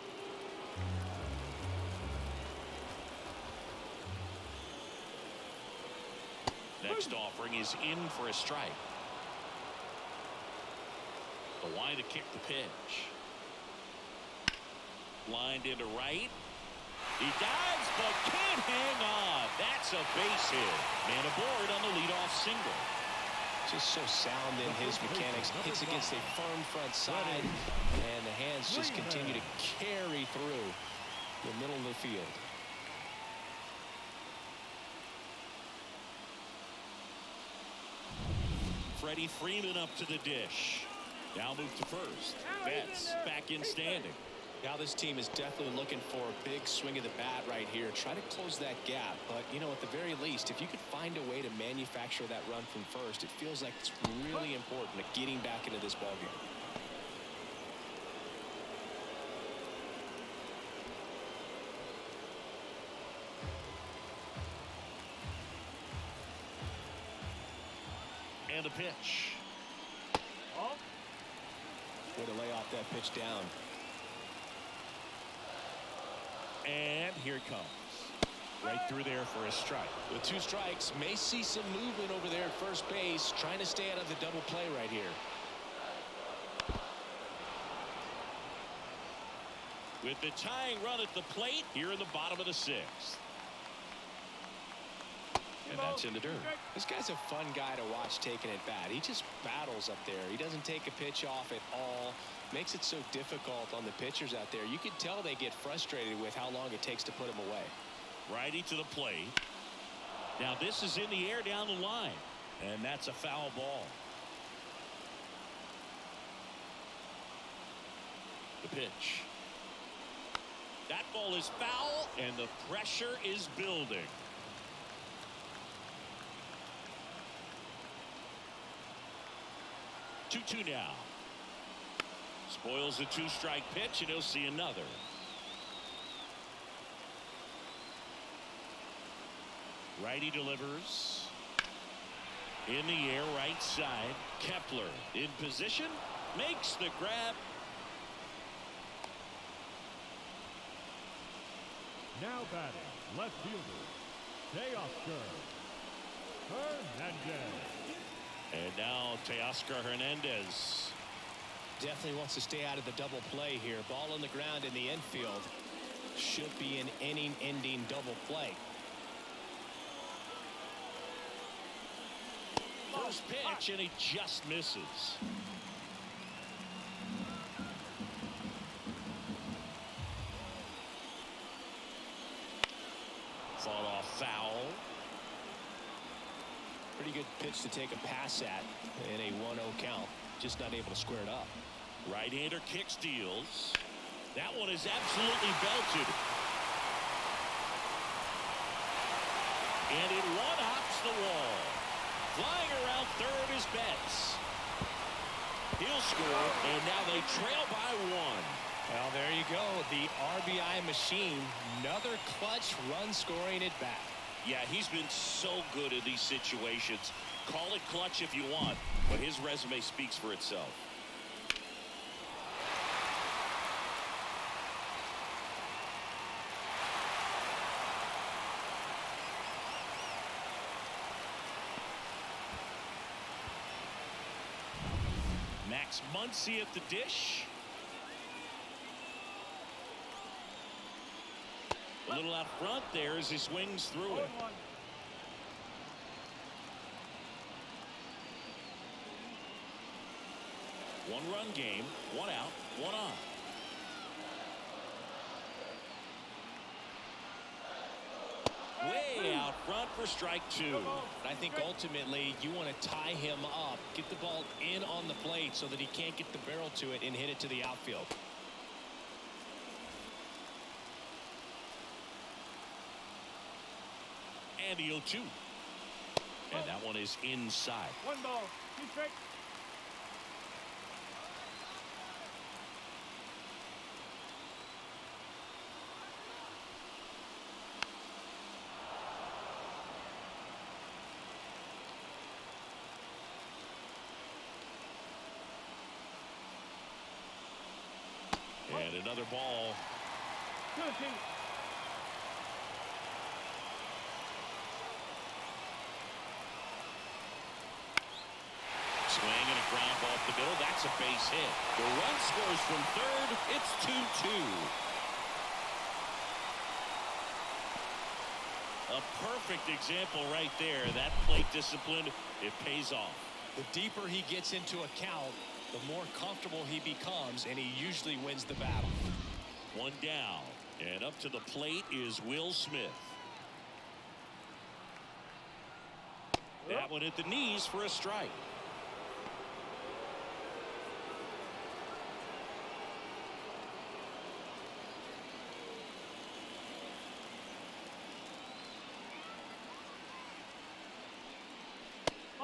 Speaker 1: Next offering is in for a strike. The line to kick the pitch. Lined into right. He dives but can't hang on. That's a base hit. Man aboard on the leadoff single.
Speaker 2: Just so sound in his mechanics. Hits against a firm front side. And the hands just continue to carry through the middle of the field.
Speaker 1: Freddie Freeman up to the dish. Now move to first. Betts back in standing.
Speaker 2: Now this team is definitely looking for a big swing of the bat right here. Try to close that gap. But, you know, at the very least, if you could find a way to manufacture that run from first, it feels like it's really important to getting back into this ballgame.
Speaker 1: And a pitch.
Speaker 2: Way to lay off that pitch down.
Speaker 1: And here it comes. Right through there for a strike.
Speaker 2: With 2 strikes, may see some movement over there at first base, trying to stay out of the double play right here.
Speaker 1: With the tying run at the plate here in the bottom of the 6th. And that's in the dirt.
Speaker 2: This guy's a fun guy to watch taking at bat. He just battles up there. He doesn't take a pitch off at all. Makes it so difficult on the pitchers out there. You can tell they get frustrated with how long it takes to put him away.
Speaker 1: Righty to the plate. Now this is in the air down the line. And that's a foul ball. The pitch. That ball is foul, and the pressure is building. Two now. Spoils the 2-strike pitch, and he'll see another. Righty delivers. In the air, right side. Kepler in position. Makes the grab.
Speaker 4: Now batting, left fielder, Teoscar Hernandez.
Speaker 1: And now Teoscar Hernandez.
Speaker 2: Definitely wants to stay out of the double play here. Ball on the ground in the infield. Should be an inning-ending double play.
Speaker 1: First pitch, and he just misses. Fought off foul.
Speaker 2: Pretty good pitch to take a pass at in a 1-0 count. Just not able to square it up.
Speaker 1: Right-hander kicks, deals. That one is absolutely belted. And it one-hops the wall. Flying around third is Betts. He'll score, and now they trail by 1.
Speaker 2: Well, there you go. The RBI machine. Another clutch run scoring at bat.
Speaker 1: Yeah, he's been so good in these situations. Call it clutch if you want, but his resume speaks for itself. Max Muncy at the dish. A little out front there as he swings through it.
Speaker 3: 0-1.
Speaker 1: One-run game, one out, one on. Way out front for strike two.
Speaker 2: I think ultimately you want to tie him up, get the ball in on the plate so that he can't get the barrel to it and hit it to the outfield.
Speaker 1: And the 0-2. And that one is inside.
Speaker 3: 1 ball, 2 strikes.
Speaker 1: And another ball.
Speaker 3: 2-2.
Speaker 1: Swing and a ground ball up the middle. That's a base hit. The run scores from third. It's 2-2. A perfect example right there. That plate discipline, it pays off.
Speaker 2: The deeper he gets into a count, the more comfortable he becomes, and he usually wins the battle.
Speaker 1: One down, and up to the plate is Will Smith. That one at the knees for a strike.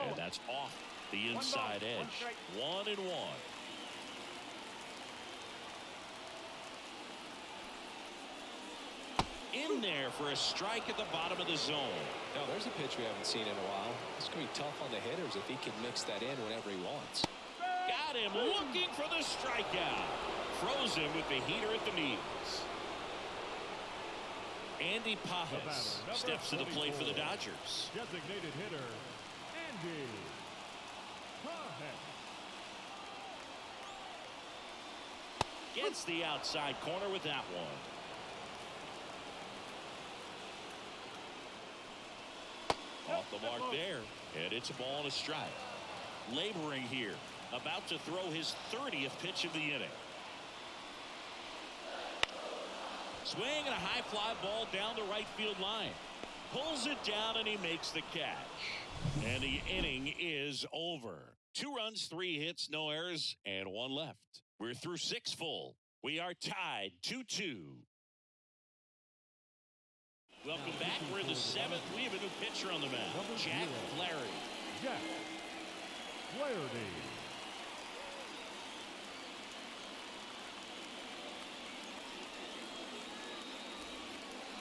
Speaker 1: And that's off the inside edge. 1-1. In there for a strike at the bottom of the zone.
Speaker 2: Now there's a pitch we haven't seen in a while. It's going to be tough on the hitters if he can mix that in whenever he wants.
Speaker 1: Got him looking for the strikeout. Froze him with the heater at the knees. Andy Pajas steps to the plate for the Dodgers.
Speaker 4: Designated hitter, Andy Pajas.
Speaker 1: Gets the outside corner with that one. Off the mark there, and it's a ball and a strike. Laboring here, about to throw his 30th pitch of the inning. Swing and a high fly ball down the right field line. Pulls it down and he makes the catch. And the inning is over. 2 runs, 3 hits, no errors, and 1 left. We're through 6 full. We are tied 2-2. Welcome back. We're in the 7th. We have a new pitcher on the mound. Jack Flaherty.
Speaker 4: Jack Flaherty.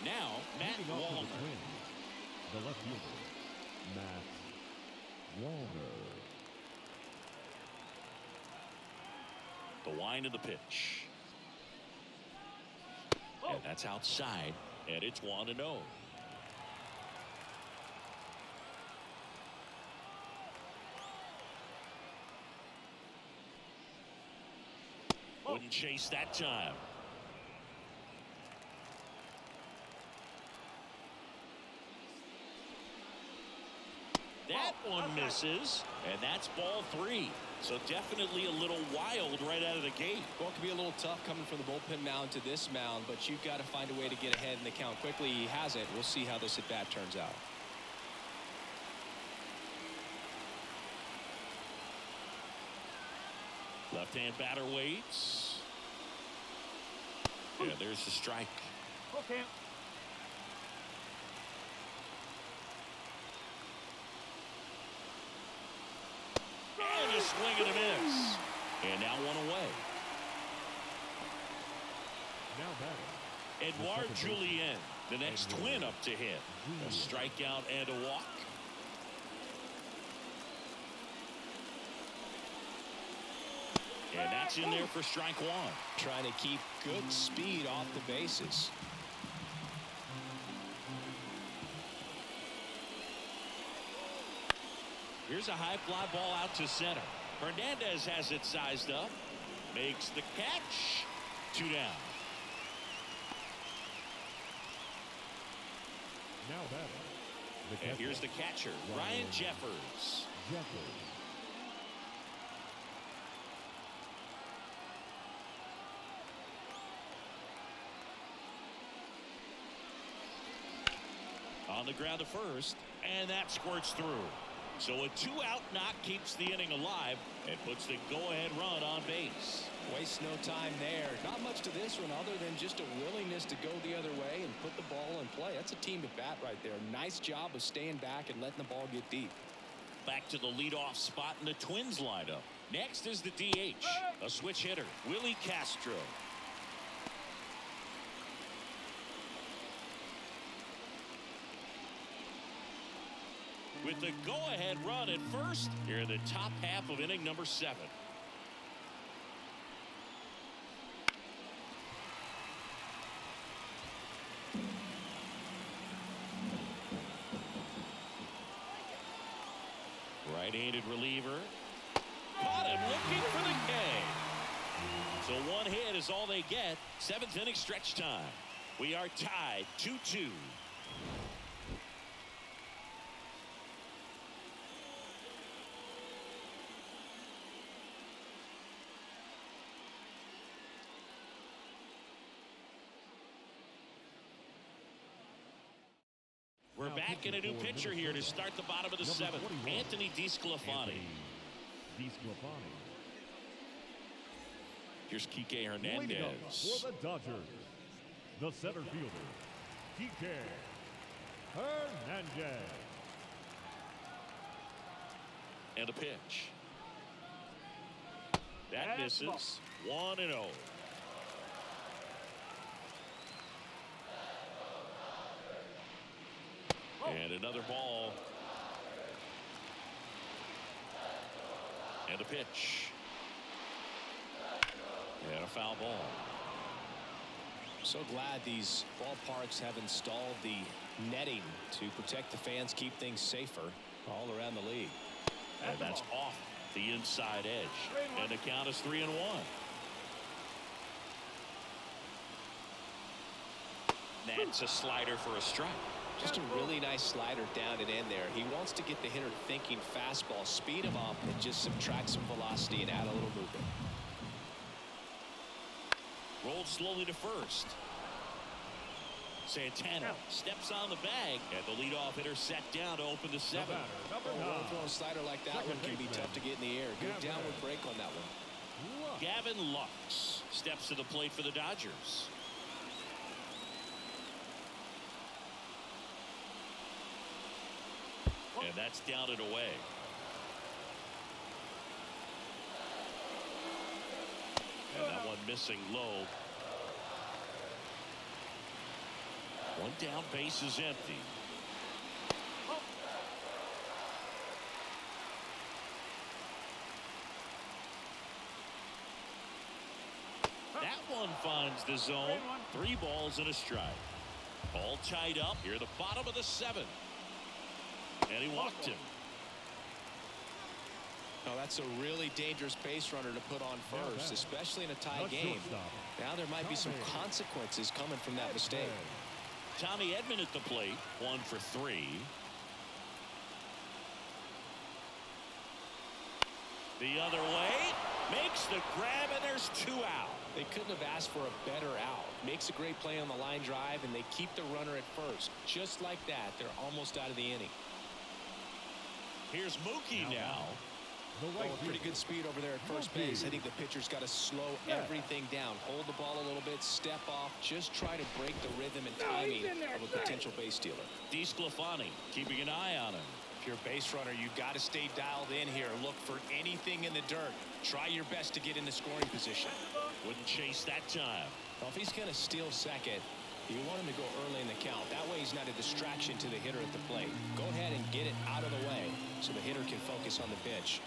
Speaker 1: Now, Matt
Speaker 4: Leading off for
Speaker 1: Wallner.
Speaker 4: the Twins, the left fielder, Matt Wallner.
Speaker 1: The wind of the pitch. And that's outside. And it's 1-0. Wouldn't chase that time. That one misses, and that's ball 3. So definitely a little wild right out of the gate.
Speaker 2: Well, it can be a little tough coming from the bullpen mound to this mound, but you've got to find a way to get ahead in the count quickly. He hasn't. We'll see how this at-bat turns out.
Speaker 1: Left-hand batter waits. Yeah, there's the strike.
Speaker 3: Okay.
Speaker 1: And a swing and a miss. And now 1 away.
Speaker 4: Now batting.
Speaker 1: Edouard Julien, the next twin up to hit. A strikeout and a walk. And that's in there for strike 1.
Speaker 2: Trying to keep good speed off the bases.
Speaker 1: Here's a high fly ball out to center. Hernandez has it sized up. Makes the catch. 2 down.
Speaker 4: Now batting.
Speaker 1: And here's the catcher, Ryan Jeffers. On the ground to first, and that squirts through. So a 2-out knock keeps the inning alive and puts the go-ahead run on base.
Speaker 2: Waste no time there. Not much to this one other than just a willingness to go the other way and put the ball in play. That's a team at bat right there. Nice job of staying back and letting the ball get deep.
Speaker 1: Back to the leadoff spot in the Twins lineup. Next is the DH, a switch hitter, Willie Castro. With the go-ahead run at first, here in the top half of inning number 7. Right-handed reliever. Caught him looking for the K. So one hit is all they get. 7th inning stretch time. We are tied 2-2. We're back in a new pitcher here to start the bottom of the 7th. Anthony DeSclafani. Here's Kike Hernandez.
Speaker 4: For the Dodgers, the center fielder, Kike Hernandez.
Speaker 1: And a pitch. That misses. 1-0. And another ball. And a pitch. And a foul ball.
Speaker 2: So glad these ballparks have installed the netting to protect the fans, keep things safer all around the league.
Speaker 1: And that's off the inside edge. And the count is 3-1. That's a slider for a strike.
Speaker 2: Just a really nice slider down and in there. He wants to get the hitter thinking fastball, speed him up, and just subtract some velocity and add a little movement.
Speaker 1: Rolled slowly to first. Santana steps on the bag, and the leadoff hitter set down to open the 7th.
Speaker 2: Well, throwing a slider like that one can be tough to get in the air. Good downward break on that one.
Speaker 1: Gavin Lux steps to the plate for the Dodgers. And that's down and away. And that one missing low. One down, base is empty. That one finds the zone. 3 balls and a strike. All tied up here at the bottom of the 7th. And he walked him.
Speaker 2: Oh, that's a really dangerous base runner to put on first, especially in a tie game. Now there might be some consequences coming from that mistake.
Speaker 1: Tommy Edman at the plate, 1 for 3. The other way, makes the grab, and there's 2 out.
Speaker 2: They couldn't have asked for a better out. Makes a great play on the line drive, and they keep the runner at first. Just like that, they're almost out of the inning.
Speaker 1: Here's Mookie now.
Speaker 2: Pretty good speed over there at first base. I think the pitcher's got to slow everything down. Hold the ball a little bit, step off, just try to break the rhythm and timing of a potential base stealer.
Speaker 1: DeSclafani keeping an eye on him.
Speaker 2: If you're a base runner, you've got to stay dialed in here. Look for anything in the dirt. Try your best to get in the scoring position.
Speaker 1: Wouldn't chase that time.
Speaker 2: Well, if he's going to steal second, you want him to go early in the count. That way he's not a distraction to the hitter at the plate. Go ahead and get it out of the way so the hitter can focus on the pitch.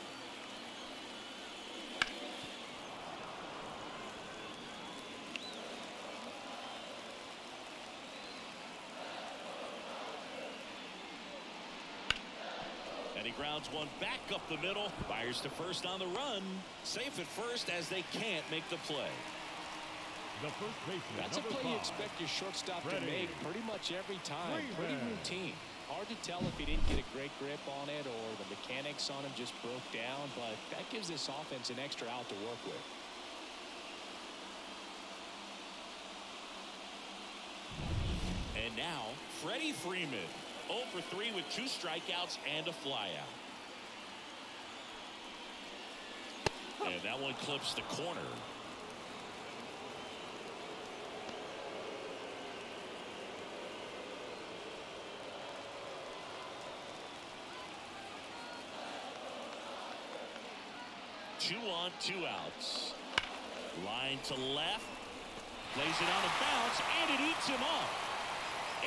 Speaker 1: And he grounds one back up the middle. Fires to first on the run. Safe at first as they can't make the play.
Speaker 4: The first baseman,
Speaker 2: That's a
Speaker 4: number
Speaker 2: play you
Speaker 4: 5.
Speaker 2: expect your shortstop to
Speaker 4: Freddie.
Speaker 2: make pretty much every time. Pretty
Speaker 4: Freeman.
Speaker 2: routine. Hard to tell if he didn't get a great grip on it or the mechanics on him just broke down, but that gives this offense an extra out to work with.
Speaker 1: And now, Freddie Freeman, 0 for 3 with 2 strikeouts and a flyout. And that one clips the corner. Two on, 2 outs. Line to left. Lays it on a bounce, and it eats him up.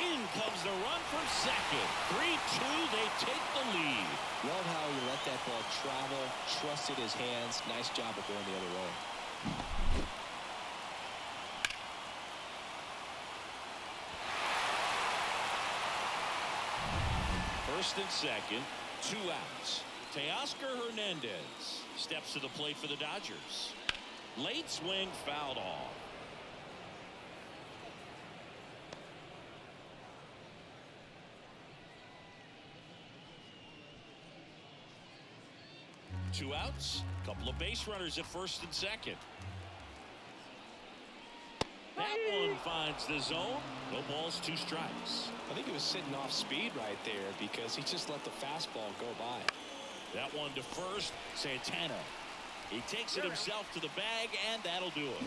Speaker 1: In comes the run from second. 3-2, they take the lead.
Speaker 2: Love how he let that ball travel, trusted his hands. Nice job of going the other way.
Speaker 1: First and second, 2 outs. Teoscar Hernandez steps to the plate for the Dodgers. Late swing, fouled off. Two outs, couple of base runners at first and second. That one finds the zone. No balls, 2 strikes.
Speaker 2: I think he was sitting off speed right there because he just let the fastball go by.
Speaker 1: That one to first, Santana. He takes it himself to the bag, and that'll do it.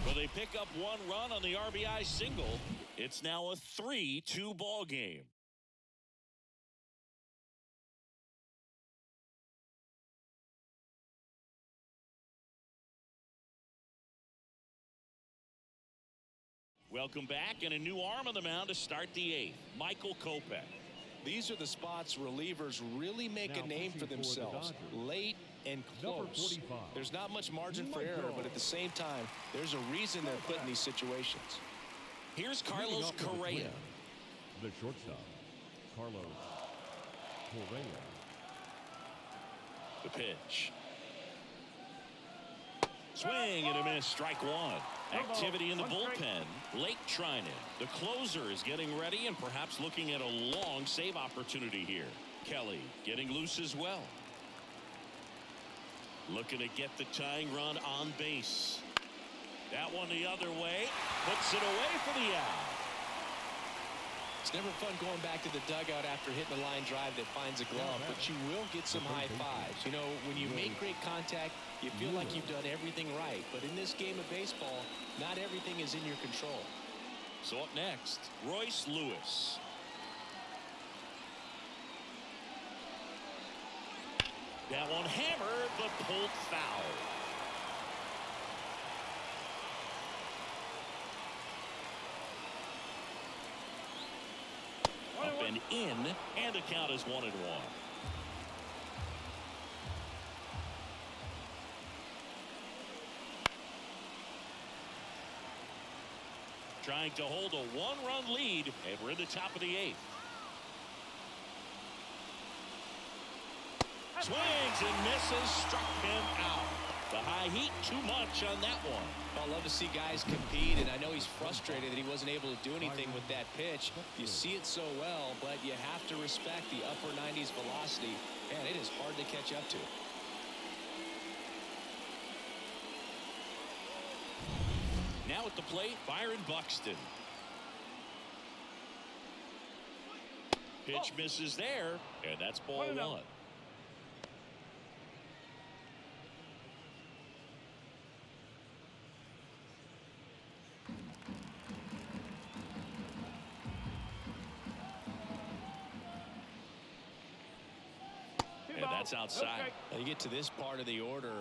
Speaker 1: Well, they pick up 1 run on the RBI single. It's now a 3-2 ball game. Welcome back, and a new arm on the mound to start the 8th. Michael Kopech.
Speaker 2: These are the spots relievers really make a name for themselves. Late and close. There's not much margin for error, but at the same time, there's a reason they're put in these situations.
Speaker 1: Here's Carlos Correa.
Speaker 4: The shortstop, Carlos Correa.
Speaker 1: The pitch. Swing and a miss, strike 1. Activity in the bullpen. Lake trying it. The closer is getting ready and perhaps looking at a long save opportunity here. Kelly getting loose as well. Looking to get the tying run on base. That one the other way. Puts it away for the out.
Speaker 2: It's never fun going back to the dugout after hitting a line drive that finds a glove, but you will get some high fives. You know, when you make great contact, you feel like you've done everything right. But in this game of baseball, not everything is in your control.
Speaker 1: So up next, Royce Lewis. That one hammered, but pulled foul. Up and in, and the count is 1-1. Trying to hold a 1-run lead, and we're in the top of the 8th. Swings and misses, struck him out. The high heat, too much on that one.
Speaker 2: I love to see guys compete, and I know he's frustrated that he wasn't able to do anything with that pitch. You see it so well, but you have to respect the upper 90s velocity, and it is hard to catch up to.
Speaker 1: Now at the plate, Byron Buxton. Pitch misses there, and that's ball 1. And that's outside.
Speaker 2: Now you get to this part of the order.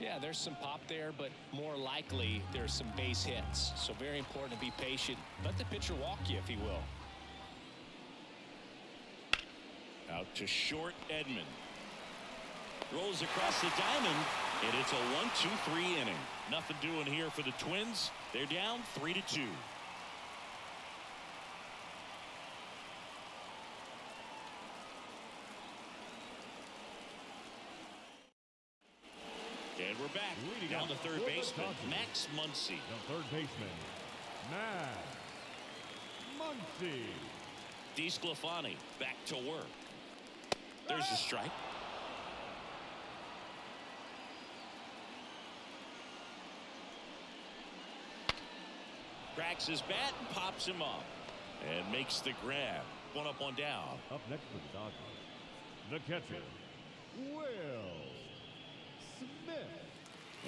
Speaker 2: Yeah, there's some pop there, but more likely there's some base hits. So very important to be patient. Let the pitcher walk you, if he will.
Speaker 1: Out to short, Edman. Rolls across the diamond, and it's a 1-2-3 inning. Nothing doing here for the Twins. They're down 3-2. And And we're back.
Speaker 4: Leading
Speaker 1: Down
Speaker 4: up
Speaker 1: the third
Speaker 4: for the
Speaker 1: baseman,
Speaker 4: Dodgers.
Speaker 1: Max Muncy.
Speaker 4: The third baseman, Max Muncy.
Speaker 1: DeSclafani back to work. There's a strike. Cracks his bat and pops him up. And makes the grab. One up, one down.
Speaker 4: Up next for the Dodgers, the catcher, Will Smith.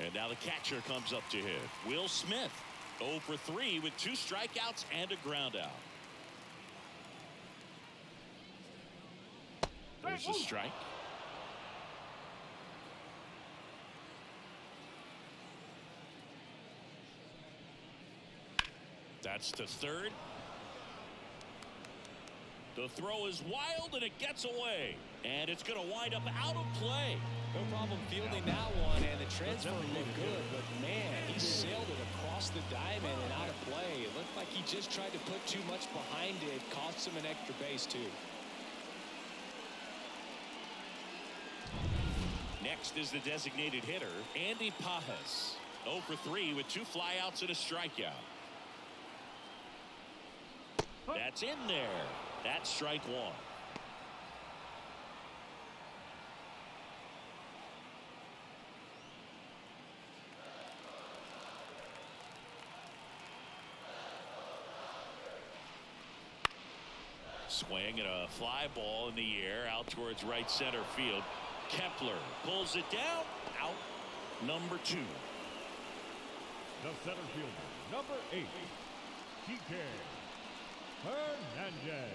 Speaker 1: And now the catcher comes up to hit. Will Smith, 0 for 3 with 2 strikeouts and a ground out. There's a strike. That's to third. The throw is wild and it gets away. And it's going to wind up out of play.
Speaker 2: No problem fielding that one, and the transfer looked good, but man, he sailed it across the diamond and out of play. It looked like he just tried to put too much behind it, cost him an extra base too.
Speaker 1: Next is the designated hitter, Andy Pajas. 0 for 3 with 2 flyouts and a strikeout. That's in there. That's strike one. Swing and a fly ball in the air out towards right center field. Kepler pulls it down. Out. Number 2.
Speaker 4: The center fielder, number 8, TK Hernandez.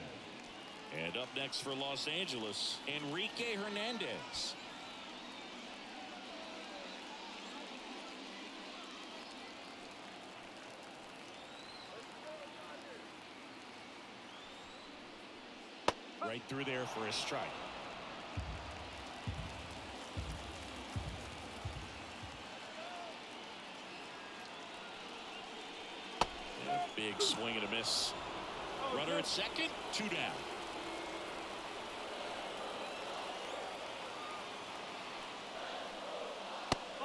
Speaker 1: And up next for Los Angeles, Enrique Hernandez. Right through there for a strike. And a big swing and a miss. Runner at second, 2 down.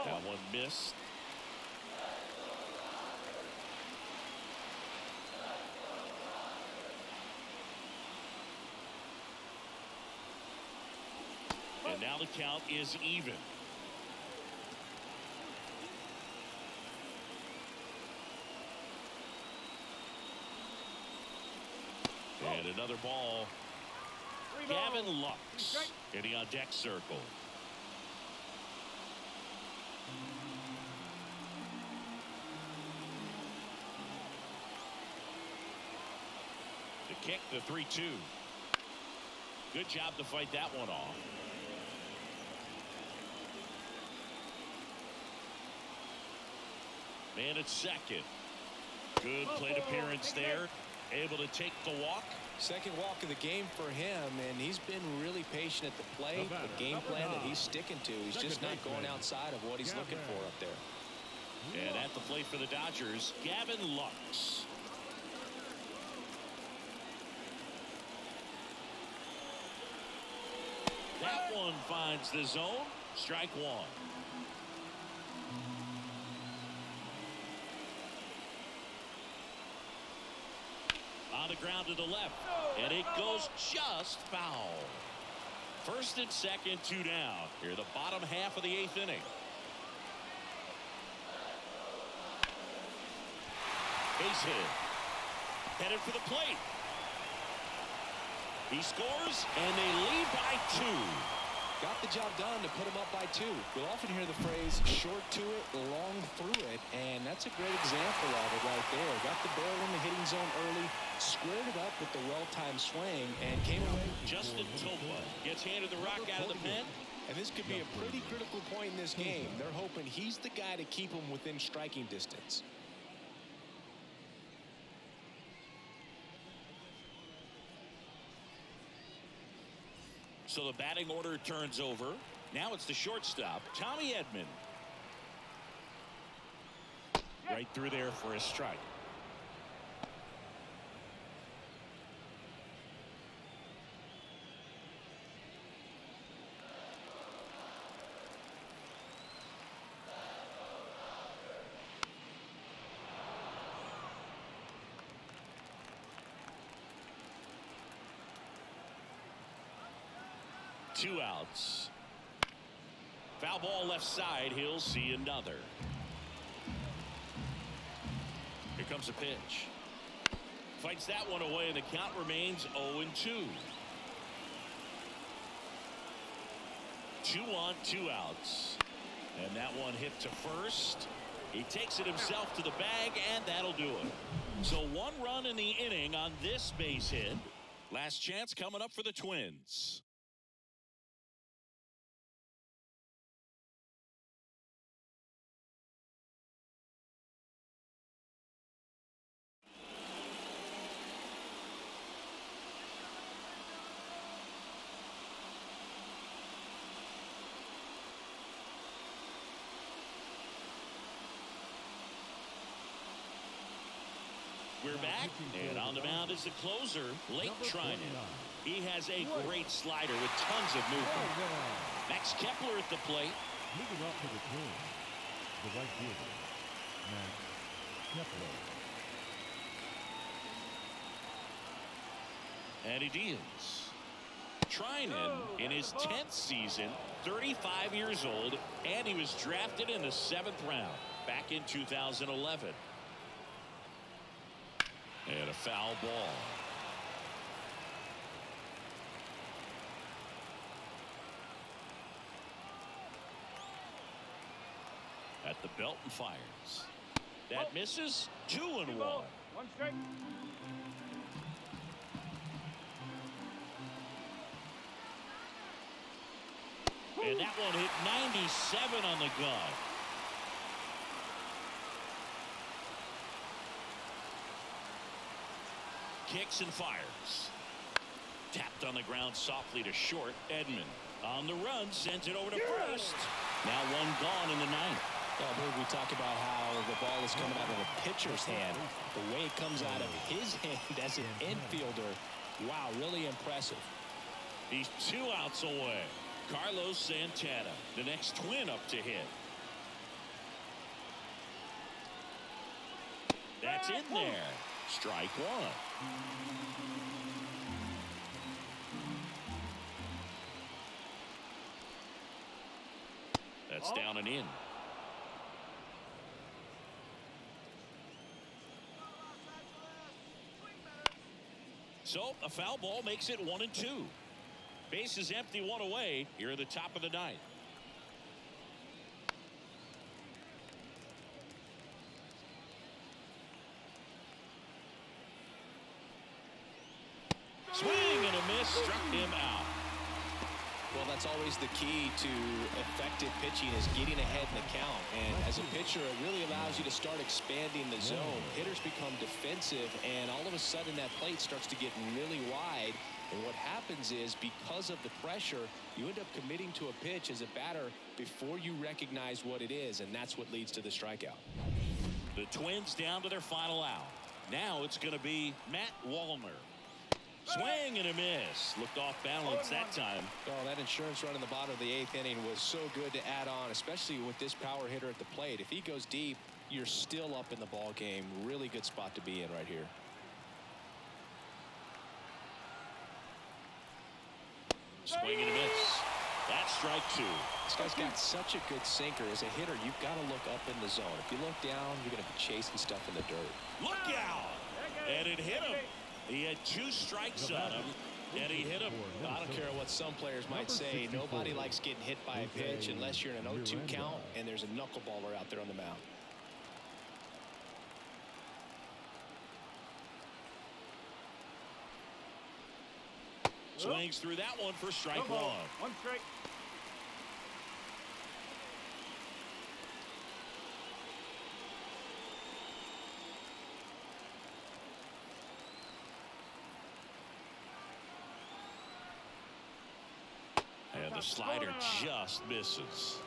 Speaker 1: That one missed. And now the count is even. And another ball. Gavin Lux hitting on deck circle. The kick, the 3-2. Good job to fight that one off. Man at second. Good plate appearance there. Able to take the walk.
Speaker 2: Second walk of the game for him, and he's been really patient at the plate. The game plan that he's sticking to. He's just not going outside of what he's looking for up there.
Speaker 1: And at the plate for the Dodgers, Gavin Lux. That one finds the zone. Strike one. On the ground to the left, and it goes just foul. First and second, 2 down. Here, the bottom half of the 8th inning. Base hit. Headed for the plate. He scores, and they lead by 2.
Speaker 2: Got the job done to put him up by 2. You'll often hear the phrase short to it, long through it, and that's a great example of it right there. Got the barrel in the hitting zone early, squared it up with the well-timed swing, and came away.
Speaker 1: Justin Topa gets handed the rock out of the pen.
Speaker 2: And this could be a pretty critical point in this game. They're hoping he's the guy to keep him within striking distance.
Speaker 1: So the batting order turns over. Now it's the shortstop, Tommy Edman. Right through there for a strike. 2 outs. Foul ball left side. He'll see another. Here comes a pitch. Fights that one away, and the count remains 0-2. 2 on, 2 outs. And that one hit to first. He takes it himself to the bag, and that'll do it. So 1 run in the inning on this base hit. Last chance coming up for the Twins. We're back, and on the mound is the closer, Lake Trinan. He has a great slider with tons of movement. Max Kepler at the plate.
Speaker 4: Moving up to the Twins, the right fielder, Max Kepler.
Speaker 1: And he deals. Trinan, in his 10th season, 35 years old, and he was drafted in the 7th round back in 2011. And a foul ball. At the belt and fires. That misses. 2-1.
Speaker 3: 1 strike.
Speaker 1: And that one hit 97 on the gun. Kicks and fires. Tapped on the ground softly to short. Edman on the run, sends it over to first. Now 1 gone in the 9th.
Speaker 2: I believe we talked about how the ball is coming out of the pitcher's hand. The way it comes out of his hand as an infielder. Wow, really impressive.
Speaker 1: He's 2 outs away. Carlos Santana, the next Twin up to hit. That's in there. Strike 1. That's down and in. So a foul ball makes it 1-2. Base is empty, 1 away here at the top of the 9th. Swing and a miss, struck him out.
Speaker 2: Well, that's always the key to effective pitching, is getting ahead in the count. And as a pitcher, it really allows you to start expanding the zone. Hitters become defensive, and all of a sudden that plate starts to get really wide. And what happens is, because of the pressure, you end up committing to a pitch as a batter before you recognize what it is, and that's what leads to the strikeout.
Speaker 1: The Twins down to their final out. Now it's going to be Matt Wallner. Swing and a miss. Looked off balance that time.
Speaker 2: Oh, that insurance run in the bottom of the 8th inning was so good to add on, especially with this power hitter at the plate. If he goes deep, you're still up in the ball game. Really good spot to be in right here.
Speaker 1: Swing and a miss. That's strike 2.
Speaker 2: This guy's got such a good sinker. As a hitter, you've got to look up in the zone. If you look down, you're going to be chasing stuff in the dirt.
Speaker 1: Look out! And it hit him. He had 2 strikes on him, and he hit him.
Speaker 2: I don't care what some players might say. Nobody likes getting hit by a pitch unless you're in an 0-2 count and there's a knuckleballer out there on the mound.
Speaker 1: Swings through that one for strike 1.
Speaker 3: 1 strike.
Speaker 1: And the slider just misses.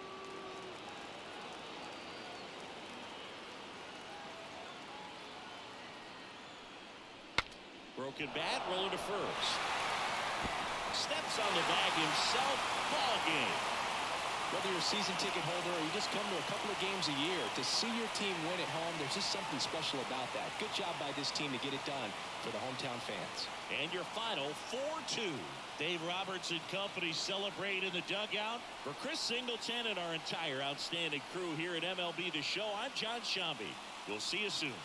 Speaker 1: Broken bat, rolling to first. Steps on the bag himself. Ball game.
Speaker 2: Whether you're a season ticket holder or you just come to a couple of games a year, to see your team win at home, there's just something special about that. Good job by this team to get it done for the hometown fans.
Speaker 1: And your final 4-2. Dave Roberts and company celebrate in the dugout. For Chris Singleton and our entire outstanding crew here at MLB The Show, I'm John Shambi. We'll see you soon.